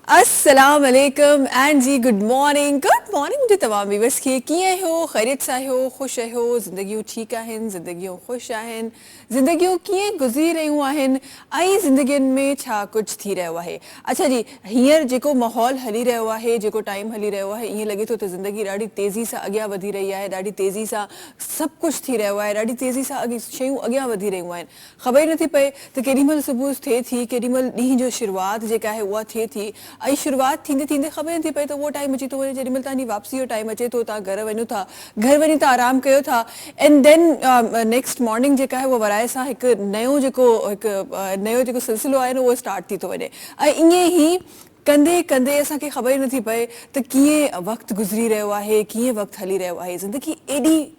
अस्सलाम वालेकुम and ji good morning मुझे तमाम व्यूअर्स खे कीअं हो ख़ैरियत सां हो ख़ुशि हो ज़िंदगियूं ठीकु आहिनि ज़िंदगियूं ख़ुशि आहिनि ज़िंदगियूं कीअं गुज़री रहियूं आहिनि ऐं ज़िंदगियुनि में छा कुझु थी रहियो आहे। अच्छा जी, हींअर जेको माहौल हली रहियो आहे, जेको टाइम हली रहियो आहे, ईअं लॻे थो त ज़िंदगी ॾाढी तेज़ी सां अॻियां वधी रही आहे, ॾाढी तेज़ी सां सभु कुझु थी रहियो आहे, ॾाढी तेज़ी सां शयूं अॻियां वधी रहियूं आहिनि। ख़बर ई नथी पए त केॾीमहिल सुबुह थिए थी, केॾीमहिल ॾींहं जो शुरूआति जेका आहे उहा थिए थी ऐं शुरूआति थींदे थींदे ख़बर नथी पए त उहो टाइम अची थो वञे जेॾीमहिल तव्हांजी वापसी जो टाइम अचे थो, तव्हां घर वञो था, घर वञी तव्हां आराम कयो था एंड देन नेक्स्ट मॉर्निंग जेका आहे उहा वराए सां हिकु नयो जेको सिलसिलो आहे न उहो स्टार्ट थी थो वञे ऐं ईअं ई कंदे कंदे असांखे ख़बर ई नथी पए त कीअं वक़्तु गुज़री रहियो आहे, कीअं वक़्तु हली रहियो आहे। ज़िंदगी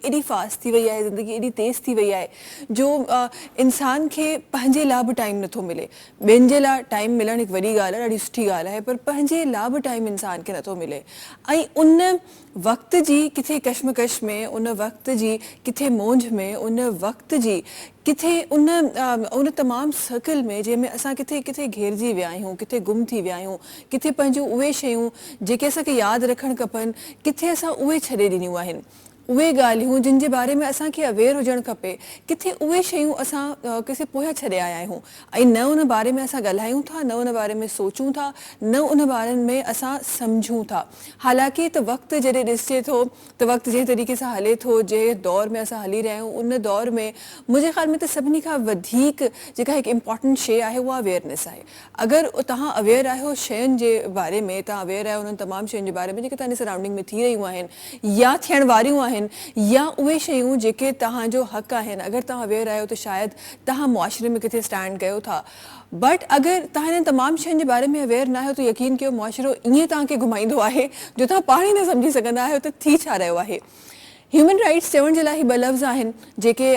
एॾी फास्ट थी वई आहे, ज़िंदगी एॾी तेज़ थी वई आहे जो इंसान खे पंहिंजे लाइ बि टाइम नथो मिले। ॿियनि जे लाइ टाइम मिलणु हिकु वॾी ॻाल्हि आहे, ॾाढी सुठी ॻाल्हि आहे, पर पंहिंजे लाइ बि टाइम इंसान खे नथो मिले ऐं उन वक़्त जी किथे कश्मकश में, उन वक़्त जी किथे मौज में, उन वक़्त जी किथे उन तमामु सर्कल में जंहिंमें असां किथे किथे घेरजी विया आहियूं, किथे गुम थी विया आहियूं, किथे पंहिंजूं उहे शयूं जेके असांखे यादि रखणु खपनि किथे असां उहे छॾे ॾिनियूं आहिनि। उहे ॻाल्हियूं जिन जे बारे में असांखे अवेयर हुजणु खपे, किथे उहे शयूं असां किथे पोयां छॾे आया आहियूं ऐं न उन बारे में असां ॻाल्हायूं था, न उन बारे में सोचूं था, न उन बारनि में असां सम्झूं था। हालांकि त वक़्तु जॾहिं ॾिसिजे थो त वक़्तु जंहिं तरीक़े सां हले थो, जंहिं दौर में असां हली रहिया आहियूं, उन दौर में मुंहिंजे ख़्याल में त सभिनी खां वधीक जेका हिकु इम्पॉर्टेंट शइ आहे उहा अवेयरनेस आहे। अगरि तव्हां अवेयर आहियो शयुनि जे बारे में, तव्हां अवेयर आहियो उन्हनि तमामु शयुनि जे बारे में जेके तव्हांजे सराउंडिंग में थी रहियूं आहिनि या थियण वारियूं आहिनि, या उहे शयूं जेके तव्हांजो हक़ आहिनि, अगरि तव्हां अवेयर आहियो त शायदि तव्हां मुआशरे में किथे स्टैंड कयो था। बट अगरि तव्हां हिननि तमामु शयुनि जे बारे में अवेयर न आहियो त यकीन कयो मुआशिरो ईअं तव्हांखे घुमाईंदो आहे जो तव्हां पाण ई न सम्झी सघंदा आहियो त थी छा रहियो आहे। ह्यूमन राइट्स चवण जे लाइ ॿ लफ़्ज़ आहिनि जेके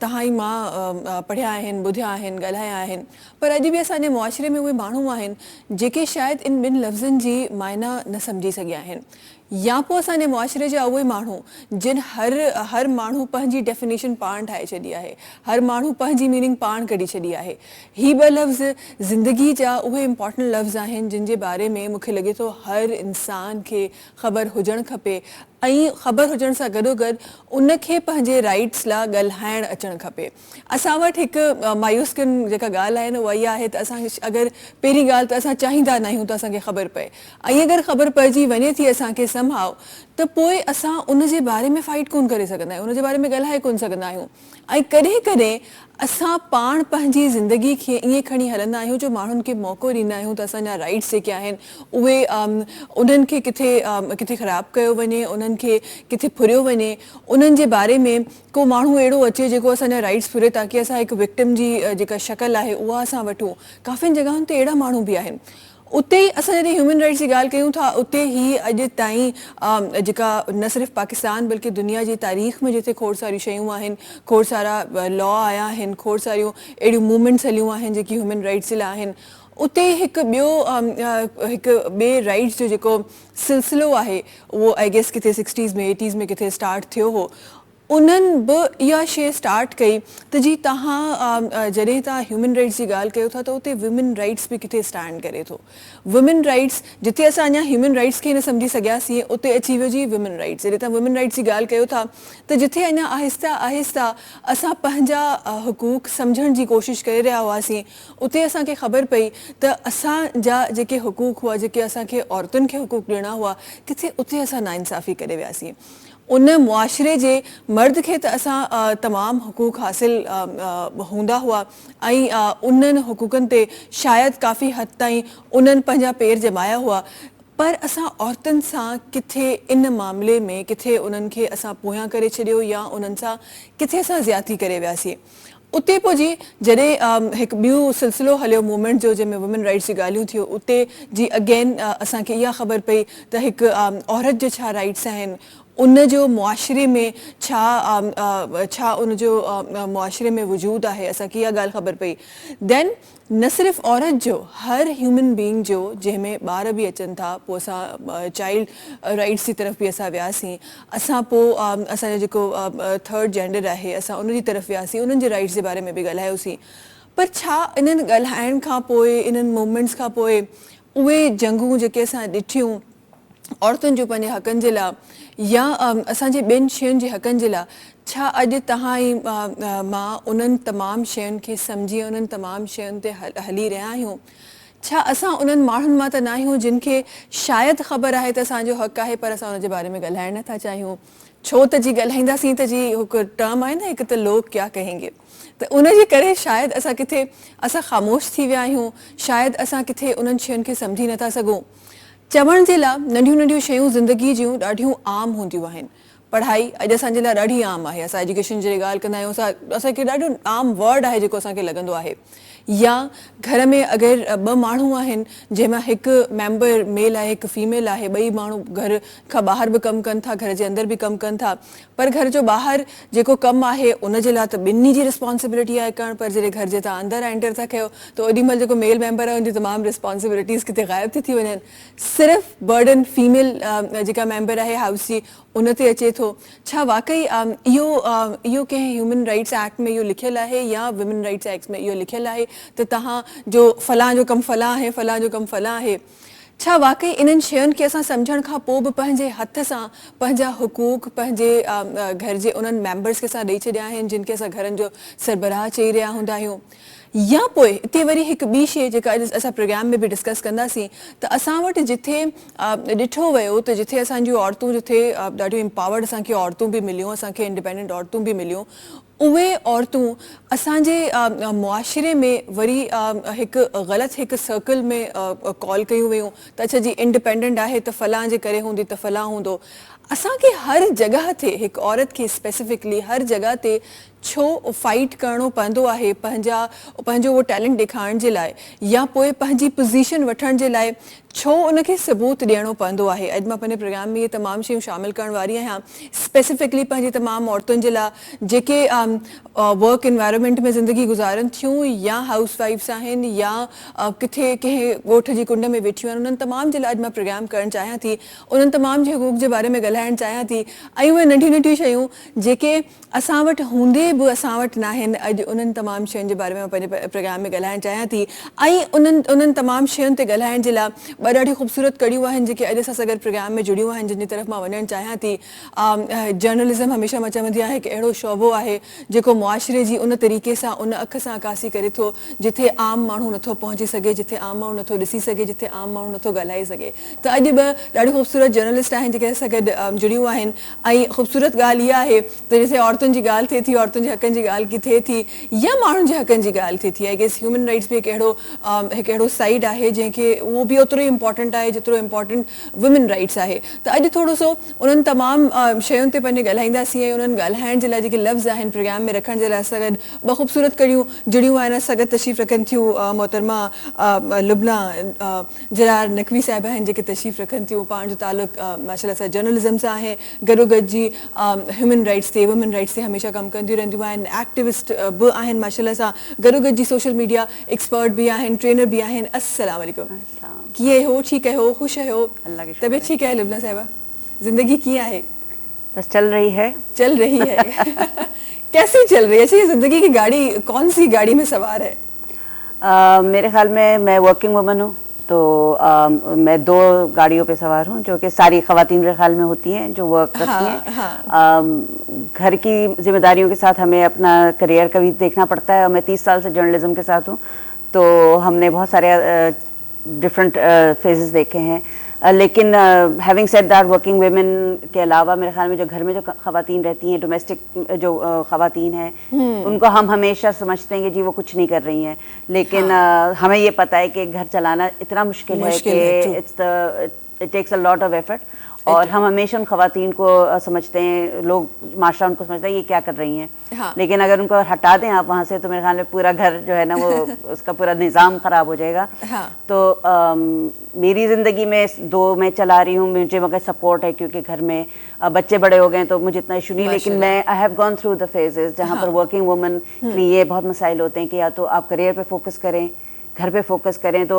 तव्हां ई मां पढ़िया आहिनि, ॿुधिया आहिनि, ॻाल्हाया आहिनि, पर अॼु बि असांजे मुआशिरे में उहे माण्हू आहिनि जेके शायदि इन ॿिनि लफ़्ज़नि जी मायना न सम्झी सघिया आहिनि, या पोइ असांजे मुआशिरे जा उहे माण्हू जिन हर माण्हू पंहिंजी डेफिनेशन पाण ठाहे छॾी आहे, हर माण्हू पंहिंजी मीनिंग पाण कढी छॾी आहे। ही ॿ लफ़्ज़ ज़िंदगी जा उहे इम्पॉर्टेंट लफ़्ज़ आहिनि जिन जे बारे में मूंखे लॻे थो हर इंसान खे ख़बर हुजणु खपे ऐं ख़बर हुजण सां गॾोगॾु उनखे पंहिंजे राइट्स लाइ ॻाल्हाइणु अचणु खपे। असां वटि हिकु मायूस किन जेका ॻाल्हि आहे न उहा इहा आहे त असां अगरि पहिरीं ॻाल्हि त असां चाहींदा न आहियूं त असांखे ख़बर पए ऐं अगरि ख़बर पइजी वञे थी असांखे समहाउ त पोइ असां उन जे बारे में फाइट कोन करे सघंदा आहियूं, उन जे बारे में ॻाल्हाए कोन सघंदा आहियूं ऐं कॾहिं कॾहिं असां पाण पंहिंजी ज़िंदगी खे ईअं खणी हलंदा आहियूं जो माण्हुनि खे मौक़ो ॾींदा आहियूं त असांजा राइट्स जेके आहिनि उहे उन्हनि खे किथे ख़राबु कयो वञे, उन्हनि खे किथे फुरियो वञे, उन्हनि जे बारे में को माण्हू अहिड़ो अचे जेको असांजा राइट्स फुरे ताकी असां हिकु विक्टिम जी जेका शकल आहे उहा असां वठूं। काफ़ियुनि जॻहियुनि ते अहिड़ा माण्हू बि आहिनि। उते ई असां जॾहिं ह्यूमन राइट्स जी ॻाल्हि कयूं था उते ई अॼु ताईं जेका न सिर्फ़ु पाकिस्तान बल्कि दुनिया जी तारीख़ में जिते खोड़ सारियूं शयूं आहिनि, खोड़ सारा लॉ आया आहिनि, खोड़ सारियूं अहिड़ियूं मूवमेंट्स हलियूं आहिनि जेकी ह्यूमन राइट्स जे लाइ आहिनि, उते हिकु ॿिए राइट्स जो जेको सिलसिलो आहे उहो आई गेस किथे 60s में 80s में किथे स्टार्ट थियो हो। उन्हनि बि इहा शइ स्टार्ट कई त जी तव्हां जॾहिं तव्हां ह्यूमन राइट्स जी ॻाल्हि कयो था त उते वुमेन राइट्स बि किथे स्टैंड करे थो। वुमेन राइट्स जिथे असां अञा ह्यूमन राइट्स खे न सम्झी सघियासीं उते अची वियो जी वुमेन राइट्स। जॾहिं तव्हां वुमेन राइट्स जी ॻाल्हि कयो था त जिथे अञा आहिस्ता आहिस्ता असां पंहिंजा हुक़ूक़ सम्झण जी कोशिशि करे रहिया हुआसीं, उते असांखे ख़बर पई त असांजा जेके हुक़ूक़ हुआ, जेके असांखे औरतुनि खे हुक़ूक़ ॾियणा हुआ, किथे उते असां नाइंसाफ़ी करे वियासीं। उन मुआशिरे जे मर्द खे त असां तमामु हुक़ूक़ हासिलु हूंदा हुआ ऐं उन्हनि हुक़ूक़नि ते शायदि काफ़ी हद ताईं उन्हनि पंहिंजा पेर जमाया हुआ, पर असां औरतुनि सां किथे इन मामले में किथे उन्हनि खे असां पोयां करे छॾियो या उन्हनि सां किथे असां ज़्यादती करे वियासीं। उते पोइ जी जॾहिं हिकु ॿियो सिलसिलो हलियो मूवमेंट जो जंहिंमें वुमेन राइट्स जी ॻाल्हियूं थियूं, उते जी अगेन असांखे इहा ख़बर पई त हिकु औरत जो छा राइट्स आहिनि, उन जो मुआशिरे में छा उन जो मुआशिरे में वजूदु आहे, असांखे इहा ॻाल्हि ख़बर पई। देन न सिर्फ़ु औरत जो, हर ह्यूमन बीइंग जो जंहिंमें ॿार बि अचनि था, पोइ असां चाइल्ड राइट्स जी तरफ़ बि असां वियासीं, असां पोइ असांजो जेको थर्ड जेंडर आहे असां उनजी तरफ़ वियासीं, उन्हनि जे राइट्स जे बारे में बि ॻाल्हायोसीं। पर छा इन्हनि ॻाल्हाइण खां पोइ, इन्हनि मूवमेंट्स खां पोइ उहे जंगूं जेके असां ॾिठियूं औरतुनि जो पंहिंजे हक़नि जे लाइ या असांजे ॿियनि शयुनि जे हक़नि जे लाइ, छा अॼु तव्हां ऐं मां उन्हनि तमामु शयुनि खे सम्झी उन्हनि तमामु शयुनि ते हली रहिया आहियूं? छा असां उन्हनि माण्हुनि मां त न आहियूं जिन खे शायदि ख़बर आहे त असांजो हक़ु आहे पर असां उन जे बारे में ॻाल्हाइण नथा चाहियूं? छो त जी ॻाल्हाईंदासीं त जी हिकु टर्म आहे न, हिकु त लोग क्या कहेंगे, त उनजे करे शायदि असां किथे असां ख़ामोश थी विया आहियूं, शायदि असां किथे उन्हनि शयुनि खे सम्झी नथा सघूं। चवण जे लाइ नंढियूं नंढियूं शयूं ज़िंदगी जूं ॾाढियूं आम हूंदियूं आहिनि। पढ़ाई अॼु असांजे लाइ ॾाढी आम आहे, असां एजुकेशन जी ॻाल्हि कंदा आहियूं, असांखे ॾाढो आम वर्ड आहे जेको असांखे लॻंदो आहे। या घर में अगरि ॿ माण्हू आहिनि जंहिंमां हिकु मेंबर मेल आहे हिकु फीमेल आहे, ॿई माण्हू घर खां ॿाहिरि बि कमु कनि था, घर जे अंदरि बि कमु कनि था, पर घर जो ॿाहिरि जेको कमु आहे उन जे लाइ त ॿिन्ही जी रिस्पॉन्सिबिलिटी आहे करणु, पर जॾहिं घर जे तव्हां अंदरि एंटर था कयो त ओॾीमहिल जेको मेल मेंबर आहे उनजी तमामु रिस्पॉन्सिबिलिटीज़ किथे ग़ाइब थी वञनि, सिर्फ़ु बर्डन फीमेल जेका मेंबर आहे हाउस जी उन ते अचे थो। छा वाकई इहो कंहिं ह्यूमन राइट्स एक्ट में इहो लिखियलु आहे या वुमेन राइट्स एक्ट में इहो लिखियलु आहे त तव्हां जो फलां जो कमु फलां आहे, फलां जो कमु फलां आहे? छा वाकई इन्हनि शयुनि खे असां सम्झण खां पोइ बि पंहिंजे हथ सां पंहिंजा हुकूक पंहिंजे घर जे उन्हनि मेंबर्स खे असां ॾेई छॾिया आहिनि जिन खे असां घरनि जो सरबराह चई रहिया हूंदा आहियूं? या पोइ हिते वरी हिकु ॿी शइ जेका अॼु असां प्रोग्राम में बि डिस्कस कंदासीं, त असां वटि जिथे ॾिठो वियो त जिथे असांजियूं औरतूं जिथे ॾाढियूं एम्पावर्ड असांखे औरतूं बि मिलियूं, असांखे इंडिपेंडेंट औरतूं बि मिलियूं, उहे औरतूं असांजे मुआशिरे में वरी हिकु ग़लति हिकु सर्कल में कॉल कयूं वियूं त अच्छा जी इंडिपेंडेंट आहे त फलां जे करे हूंदी त फलां हूंदो। असांखे हर जॻह ते हिकु औरत खे स्पेसिफिकली हर जॻह ते छो फाइट करिणो पवंदो आहे पंहिंजो उहो टैलेंट ॾेखारण जे लाइ या पोइ पंहिंजी पोज़ीशन वठण जे लाइ? छो उनखे सबूत ॾियणो पवंदो आहे? अॼु मां पंहिंजे प्रोग्राम में इहे तमामु शयूं शामिलु करण वारी आहियां, स्पेसिफिकली पंहिंजी तमामु औरतुनि जे लाइ जेके वर्क इन्वायरमेंट में ज़िंदगी गुज़ारनि थियूं या हाउस वाइफ्स आहिनि या किथे कंहिं ॻोठ जी कुंड में वेठियूं आहिनि, उन्हनि तमामु जे लाइ अॼु मां प्रोग्राम करणु चाहियां थी, उन्हनि तमामु जे हुकूक जे बारे में ॻाल्हाइणु चाहियां थी, ऐं उहे नंढियूं नंढियूं शयूं जेके असां वटि हूंदे बि असां वटि न आहिनि, अॼु उन्हनि तमामु शयुनि जे बारे में मां पंहिंजे प्रोग्राम में ॻाल्हाइणु चाहियां थी। ऐं उन्हनि तमामु शयुनि ते ॻाल्हाइण जे लाइ ॿ ॾाढी ख़ूबसूरत कड़ियूं आहिनि जेके अॼु असां सां गॾु प्रोग्राम में जुड़ियूं आहिनि, जिन जी तरफ़ मां वञणु चाहियां थी। जर्नलिज़म हमेशह मां चवंदी आहियां हिकु अहिड़ो शोबो आहे जेको मुआशिरे जी उन तरीक़े सां उन अख सां अकासी करे थो जिथे आम माण्हू नथो पहुची सघे, जिथे आम माण्हू नथो ॾिसी सघे, जिथे आम माण्हू नथो ॻाल्हाए सघे। त अॼु ॿ ॾाढी ख़ूबसूरत जर्नलिस्ट आहिनि जेके असां गॾु जुड़ियूं आहिनि, ऐं ख़ूबसूरत ॻाल्हि इहा आहे त जिथे औरतुनि जी ॻाल्हि थिए थी, औरतुनि जे हक़नि जी ॻाल्हि थिए थी या माण्हुनि जे हक़नि जी ॻाल्हि थिए थी, आई गेस ह्यूमन राइट्स बि हिकु अहिड़ो साइड आहे जंहिंखे उहो बि ओतिरो ई इम्पॉर्टेंट आहे जेतिरो इम्पॉर्टेंट वुमेन राइट्स आहे। त अॼु थोरो सो उन्हनि तमामु शयुनि ते पंहिंजे ॻाल्हाईंदासीं ऐं उन्हनि ॻाल्हाइण जे लाइ जेके लफ़्ज़ आहिनि प्रोग्राम में रखण जे लाइ असां गॾु ॿ ख़ूबसूरत कड़ियूं जुड़ियूं आहिनि। असां गॾु तशरीफ़ रखनि थियूं मोहतरमा लुबना जरार नक़वी साहिबा आहिनि जेके तशरीफ़ रखनि थियूं, पाण जो तालुक़ु माशाल्लाह सां जर्नलिज़म सां आहे, गॾोगॾु जी ह्यूमन राइट्स ते वुमेन राइट्स ते हमेशह कमु कंदियूं रहंदियूं आहिनि, एक्टिविस्ट बि आहिनि माशाल्लाह सां, गॾोगॾु जी सोशल मीडिया एक्सपर्ट भी आहिनि, ट्रेनर भी आहिनि। अस्सलाम वालेकुम, कीअं हो? ठीक है हो? खुश है हो? तबीयत ठीक है लुबना साहिबा? जिंदगी कीअं आहे? बस चल रही है कैसी चल रही है? अच्छा, ये जिंदगी की गाड़ी कौन सी गाड़ी में सवार है? मेरे ख्याल में मैं वर्किंग वुमन हूँ, तो मैं 2 गाड़ियों पे सवार हूँ जो कि सारी ख़वातीन मेरे ख्याल में होती हैं जो वर्क करती हैं। घर की जिम्मेदारियों के साथ हमें अपना करियर का भी देखना पड़ता है, और मैं 30 साल से जर्नलिज्म के साथ हूँ, तो हमने बहुत सारे डिफरेंट फेजेस देखे हैं। लेकिन having said that, working women के अलावा मेरे ख्याल में जो घर में जो ख़वातीन रहती हैं, डोमेस्टिक जो ख़वातीन हैं, उनको हम हमेशा समझते हैं कि जी वो कुछ नहीं कर रही हैं, लेकिन हमें ये पता है कि घर चलाना इतना मुश्किल है कि it takes a lot of effort, और हम हमेशा उन ख़वातीन को समझते हैं, लोग माशरा उनको समझता है ये क्या कर रही हैं। लेकिन अगर उनको हटा दें आप वहाँ से, तो मेरे ख्याल में पूरा घर जो है ना वो उसका पूरा निज़ाम ख़राब हो जाएगा। तो मेरी ज़िंदगी में 2 मैं चला रही हूँ, मुझे मगर सपोर्ट है क्योंकि घर में बच्चे बड़े हो गए तो मुझे इतना इशू नहीं, लेकिन मैं I have gone through the phases जहाँ पर वर्किंग वुमन के लिए बहुत मसाइल होते हैं कि या तो आप करियर पे फोकस करें, घर पे फोकस करें। तो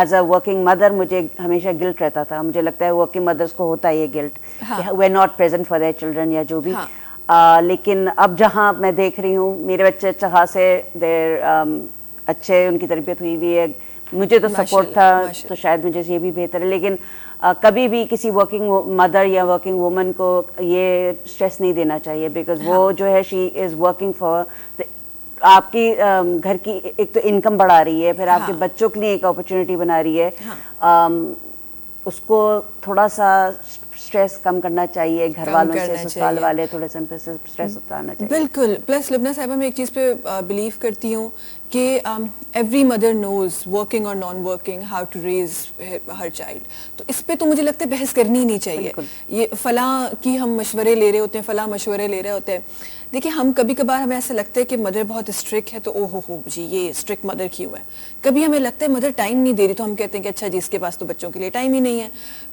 एज अ वर्किंग मदर मुझे हमेशा गिल्ट रहता था, मुझे लगता है वर्किंग मदर्स को होता है ये guilt, we are not present for their children या जो भी। लेकिन अब जहाँ मैं देख रही हूँ मेरे बच्चे अच्छा खासे देर अच्छे उनकी तरबियत हुई हुई है, مجھے تو سپورٹ تھا تو شاید مجھے یہ بھی بہتر ہے. لیکن کبھی بھی کسی ورکنگ مدر یا ورکنگ وومن کو یہ اسٹریس نہیں دینا چاہیے, بیکاز وہ جو ہے شی از ورکنگ فار آپ کی گھر کی ایک تو انکم بڑھا رہی ہے, پھر آپ کے بچوں کے لیے ایک اپرچونٹی بنا رہی ہے. اس کو تھوڑا سا اسٹریس کم کرنا چاہیے, گھر والوں سے, سسرال والے تھوڑے سے ان پہ اسٹریس اتارنا چاہیے. بالکل. پلس لبنہ صاحبہ میں ایک چیز پہ بلیو کرتی ہوں کہ ایوری مدر نوز ورکنگ اور non working how to raise her child. تو اس پہ تو مجھے لگتا ہے بحث کرنی ہی نہیں چاہیے. یہ فلاں کی ہم مشورے لے رہے ہوتے ہیں, فلاں مشورے لے رہے ہوتے ہیں. دیکھیں ہم کبھی کبھار ہمیں ایسا لگتا ہے کہ مدر بہت اسٹرکٹ ہے تو او ہو جی یہ اسٹرکٹ مدر کیوں ہے. کبھی ہمیں لگتا ہے مدر ٹائم نہیں دے رہی تو ہم کہتے ہیں کہ اچھا جی اس کے پاس تو بچوں کے لیے ٹائم ہی نہیں ہے.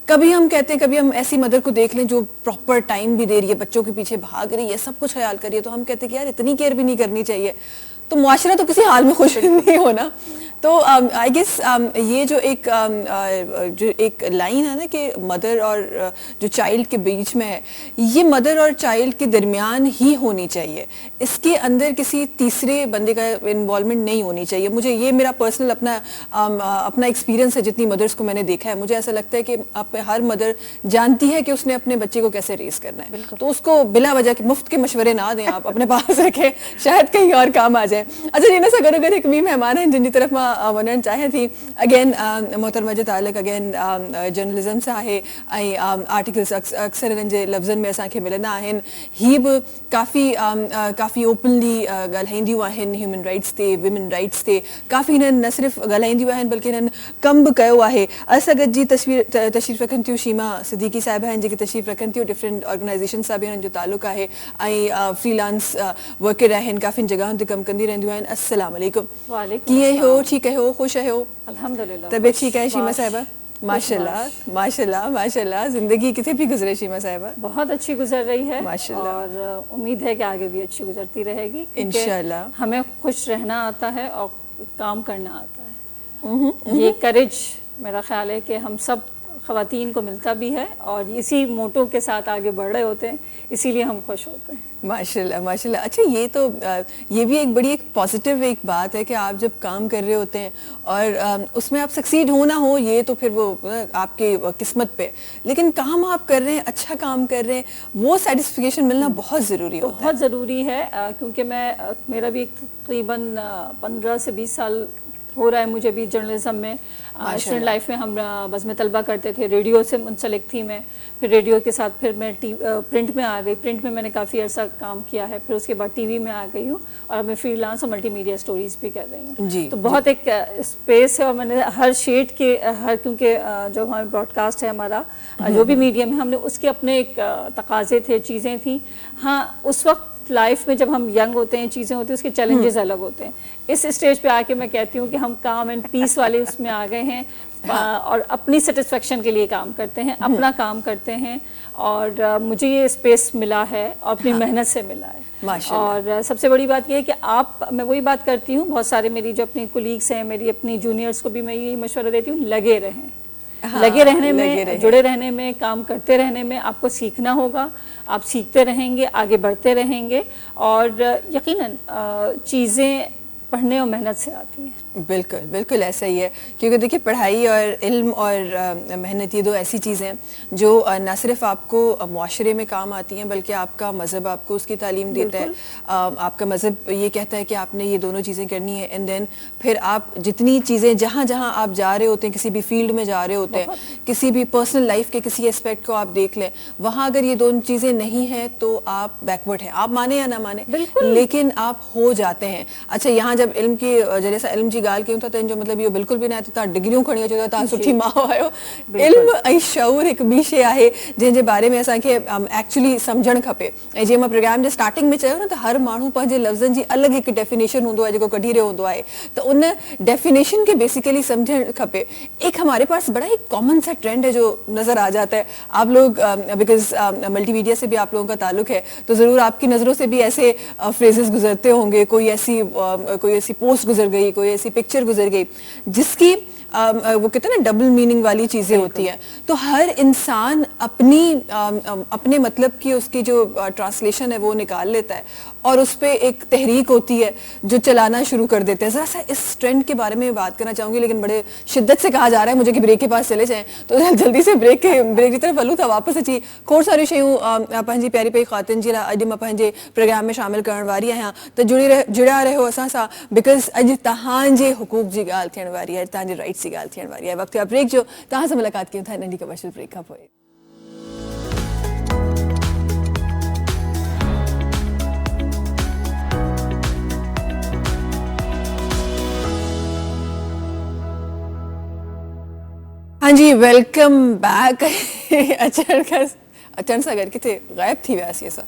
کبھی ہم کہتے ہیں, کبھی ہم ایسی مدر کو دیکھ لیں جو پراپر ٹائم بھی دے رہی ہے, بچوں کے پیچھے بھاگ رہی ہے, سب کچھ خیال کر رہی ہے, تو ہم کہتے ہیں کہ یار اتنی کیئر بھی نہیں کرنی چاہیے. تو معاشرہ تو کسی حال میں خوش نہیں ہونا. تو آئی گیس یہ جو ایک لائن ہے نا کہ مدر اور جو چائلڈ کے بیچ میں ہے, یہ مدر اور چائلڈ کے درمیان ہی ہونی چاہیے. اس کے اندر کسی تیسرے بندے کا انوالومنٹ نہیں ہونی چاہیے. مجھے یہ میرا پرسنل اپنا ایکسپیرینس ہے, جتنی مدرس کو میں نے دیکھا ہے. مجھے ایسا لگتا ہے کہ ہر مدر جانتی ہے کہ اس نے اپنے بچے کو کیسے ریز کرنا ہے, تو اس کو بلا وجہ کے مفت کے مشورے نہ دیں, آپ اپنے پاس رکھیں, شاید کہیں اور کام آ جائے. اچھا جی سا اگر ایک بھی مہمان ہیں جن کی طرف میں ونن چاہے تھی اگین محترمہ جو تعلق اگین جرنلزم سے ہے آرٹیکلس اکثر ان جے لفظن میں اساں کے ملنا آہن ہی بھی کافی اوپنلی ॻाल्हाईंदियूं आहिनि ہیومن رائٹس تے ویمن رائٹس تے کافی हिननि न सिर्फ़ु ॻाल्हाईंदियूं आहिनि बल्कि हिननि कम बि कयो आहे. असां गॾु जी तशरीफ़ रखनि थियूं शीमा सिद्दीकी साहिबा आहिनि जेके तशरीफ़ रखनि थियूं डिफरेंट ऑर्गेनाइज़ेशन सां बि हिननि जो तालुक़ु आहे ऐं फ्रीलांस वर्कर आहिनि, काफ़ी जॻहियुनि ते कमु कंदी रहंदियूं आहिनि. अस्सलाम वालेकुम. कीअं हो, ठीकु आहियो, ख़ुशि आहियो? अल्हम्दुलिल्लाह तबियत ठीकु आहे शीमा साहिबा? माशाल्लाह माशाल्लाह माशाल्लाह. ज़िंदगी किथे भी गुजरे शीमा साहिबा? बहुत अच्छी गुजर रही है माशाल्लाह. और उम्मीद है कि आगे भी अच्छी गुजरती रहेगी, इंशाल्लाह. हमें खुश रहना आता है और काम करना आता है. ये करेज मेरा ख्याल है कि हम सब ख़वातीन को मिलता भी है और इसी मोटो के साथ आगे बढ़ रहे होते हैं, इसीलिए हम खुश होते हैं. माशाल्लाह माशाल्लाह. अच्छा ये भी एक बड़ी एक पॉजिटिव एक बात है कि आप जब काम कर रहे होते हैं और उसमें आप सक्सीड हो ना हो ये तो फिर वो आपके किस्मत पे, लेकिन काम आप कर रहे हैं, अच्छा काम कर रहे हैं, वो सेटिस्फिकेशन मिलना बहुत ज़रूरी होता है. बहुत ज़रूरी है क्योंकि मेरा भी तकरीबन 15 से 20 साल हो रहा है मुझे भी जर्नलिज्म में. स्टूडेंट लाइफ में हम बज़्म तलबा करते थे, रेडियो से मुंसलिक थी मैं, फिर रेडियो के साथ फिर मैं प्रिंट में आ गई. प्रिंट में मैंने काफ़ी अर्सा काम किया है, फिर उसके बाद टीवी में आ गई हूँ और मैं फ्रीलांस और मल्टीमीडिया स्टोरीज़ भी कर रही हूँ. तो बहुत एक स्पेस है और मैंने हर शेड के क्योंकि जो हमारा ब्रॉडकास्ट है हमारा जो भी मीडियम है, हमने उसके अपने एक तकाज़े थे, चीज़ें थी. हाँ, उस वक्त लाइफ में जब हम यंग होते हैं, चीज़ें होती हैं, उसके चैलेंजेस अलग होते हैं. इस स्टेज पे आके मैं कहती हूँ कि हम काम एंड पीस वाले उसमें आ गए हैं और अपनी सेटिस्फेक्शन के लिए काम करते हैं, अपना काम करते हैं और मुझे ये स्पेस मिला है और अपनी मेहनत से मिला है. और सबसे बड़ी बात ये है कि मैं वही बात करती हूँ, बहुत सारे मेरी जो अपनी कोलीग्स हैं, मेरी अपनी जूनियर्स को भी मैं यही मशवरा देती हूँ, लगे रहें. लगे रहने में, जुड़े रहने में, काम करते रहने में आपको सीखना होगा. आप सीखते रहेंगे, आगे बढ़ते रहेंगे और यकीनन चीज़ें पढ़ने और मेहनत से आती हैं. बिल्कुल बिल्कुल ऐसा ही है, क्योंकि देखिए पढ़ाई और इल्म और मेहनत ये दो ऐसी चीज़ें हैं जो न सिर्फ आपको मुआशरे में काम आती हैं बल्कि आपका मज़हब आपको उसकी तालीम देता है. आपका मज़हब ये कहता है कि आपने ये दोनों चीज़ें करनी है. एंड देन फिर आप जितनी चीज़ें जहाँ जहाँ आप जा रहे होते हैं, किसी भी फील्ड में जा रहे होते हैं, किसी भी पर्सनल लाइफ के किसी एस्पेक्ट को आप देख लें, वहाँ अगर ये दोनों चीज़ें नहीं हैं तो आप बैकवर्ड हैं. आप माने या ना माने, लेकिन आप हो जाते हैं. अच्छा, यहाँ जब इल्म की जैसा इल्म जी ॻाल्हि कयूं था त जो मतिलबु इहो बिल्कुलु बि न आहे त तव्हां डिग्रियूं खणी अचो त तव्हां सुठी माउ आहियो. इल्म ऐं शऊर हिकु ॿी शइ आहे जंहिंजे बारे में असांखे एक्चुअली सम्झणु खपे. ऐं जीअं मां प्रोग्राम जे स्टार्टिंग में चयो न त हर माण्हू पंहिंजे लफ़्ज़नि जी अलॻि हिकु डेफिनेशन हूंदो आहे जेको कढी रहियो हूंदो आहे, त उन डेफिनेशन के बेसिकली समझणु खपे. एक हमारे पास बड़ा ही कॉमन सा ट्रेंड है जो नज़र आ जाता है. आप लोग बिकॉज मल्टीमीडिया से भी आप लोगों का ताल्लुक है तो ज़रूर आपकी नज़रों से भी ऐसे फ्रेजेस गुजरते होंगे, कोई ऐसी पोस्ट गुजर गई, कोई ऐसी पिक्चर गुजर गई जिसकी وہ کہتے ہیں نا ڈبل میننگ والی چیزیں ہوتی ہیں. تو ہر انسان اپنے مطلب کی اس کی جو ٹرانسلیشن ہے وہ نکال لیتا ہے اور اس پہ ایک تحریک ہوتی ہے جو چلانا شروع کر دیتے ہیں. ذرا سا اس ٹرینڈ کے بارے میں بات کرنا چاہوں گی, لیکن بڑے شدت سے کہا جا رہا ہے مجھے کہ بریک کے پاس چلے جائیں, تو جلدی سے بریک کی طرف ولو تھا واپس اچھی کھوڑ ساری شیوں اپن جی پیاری پی خواتین جی اج اپن جے پروگرام میں شامل کرن واری ہیں تو جڑا رہو اساں سا بیکاز اج تہاں جے حقوق جی گال تھیण واری ہے, تہاں جے رائٹس جی گال تھیण واری ہے. وقت بریک جو تہاں سے ملاقات کی تھا ننڈی کمرشل بریک کا پوئے. ہاں جی ویلکم بیک. اچن سا گھر کتنے غائب تھی ویسے ایسا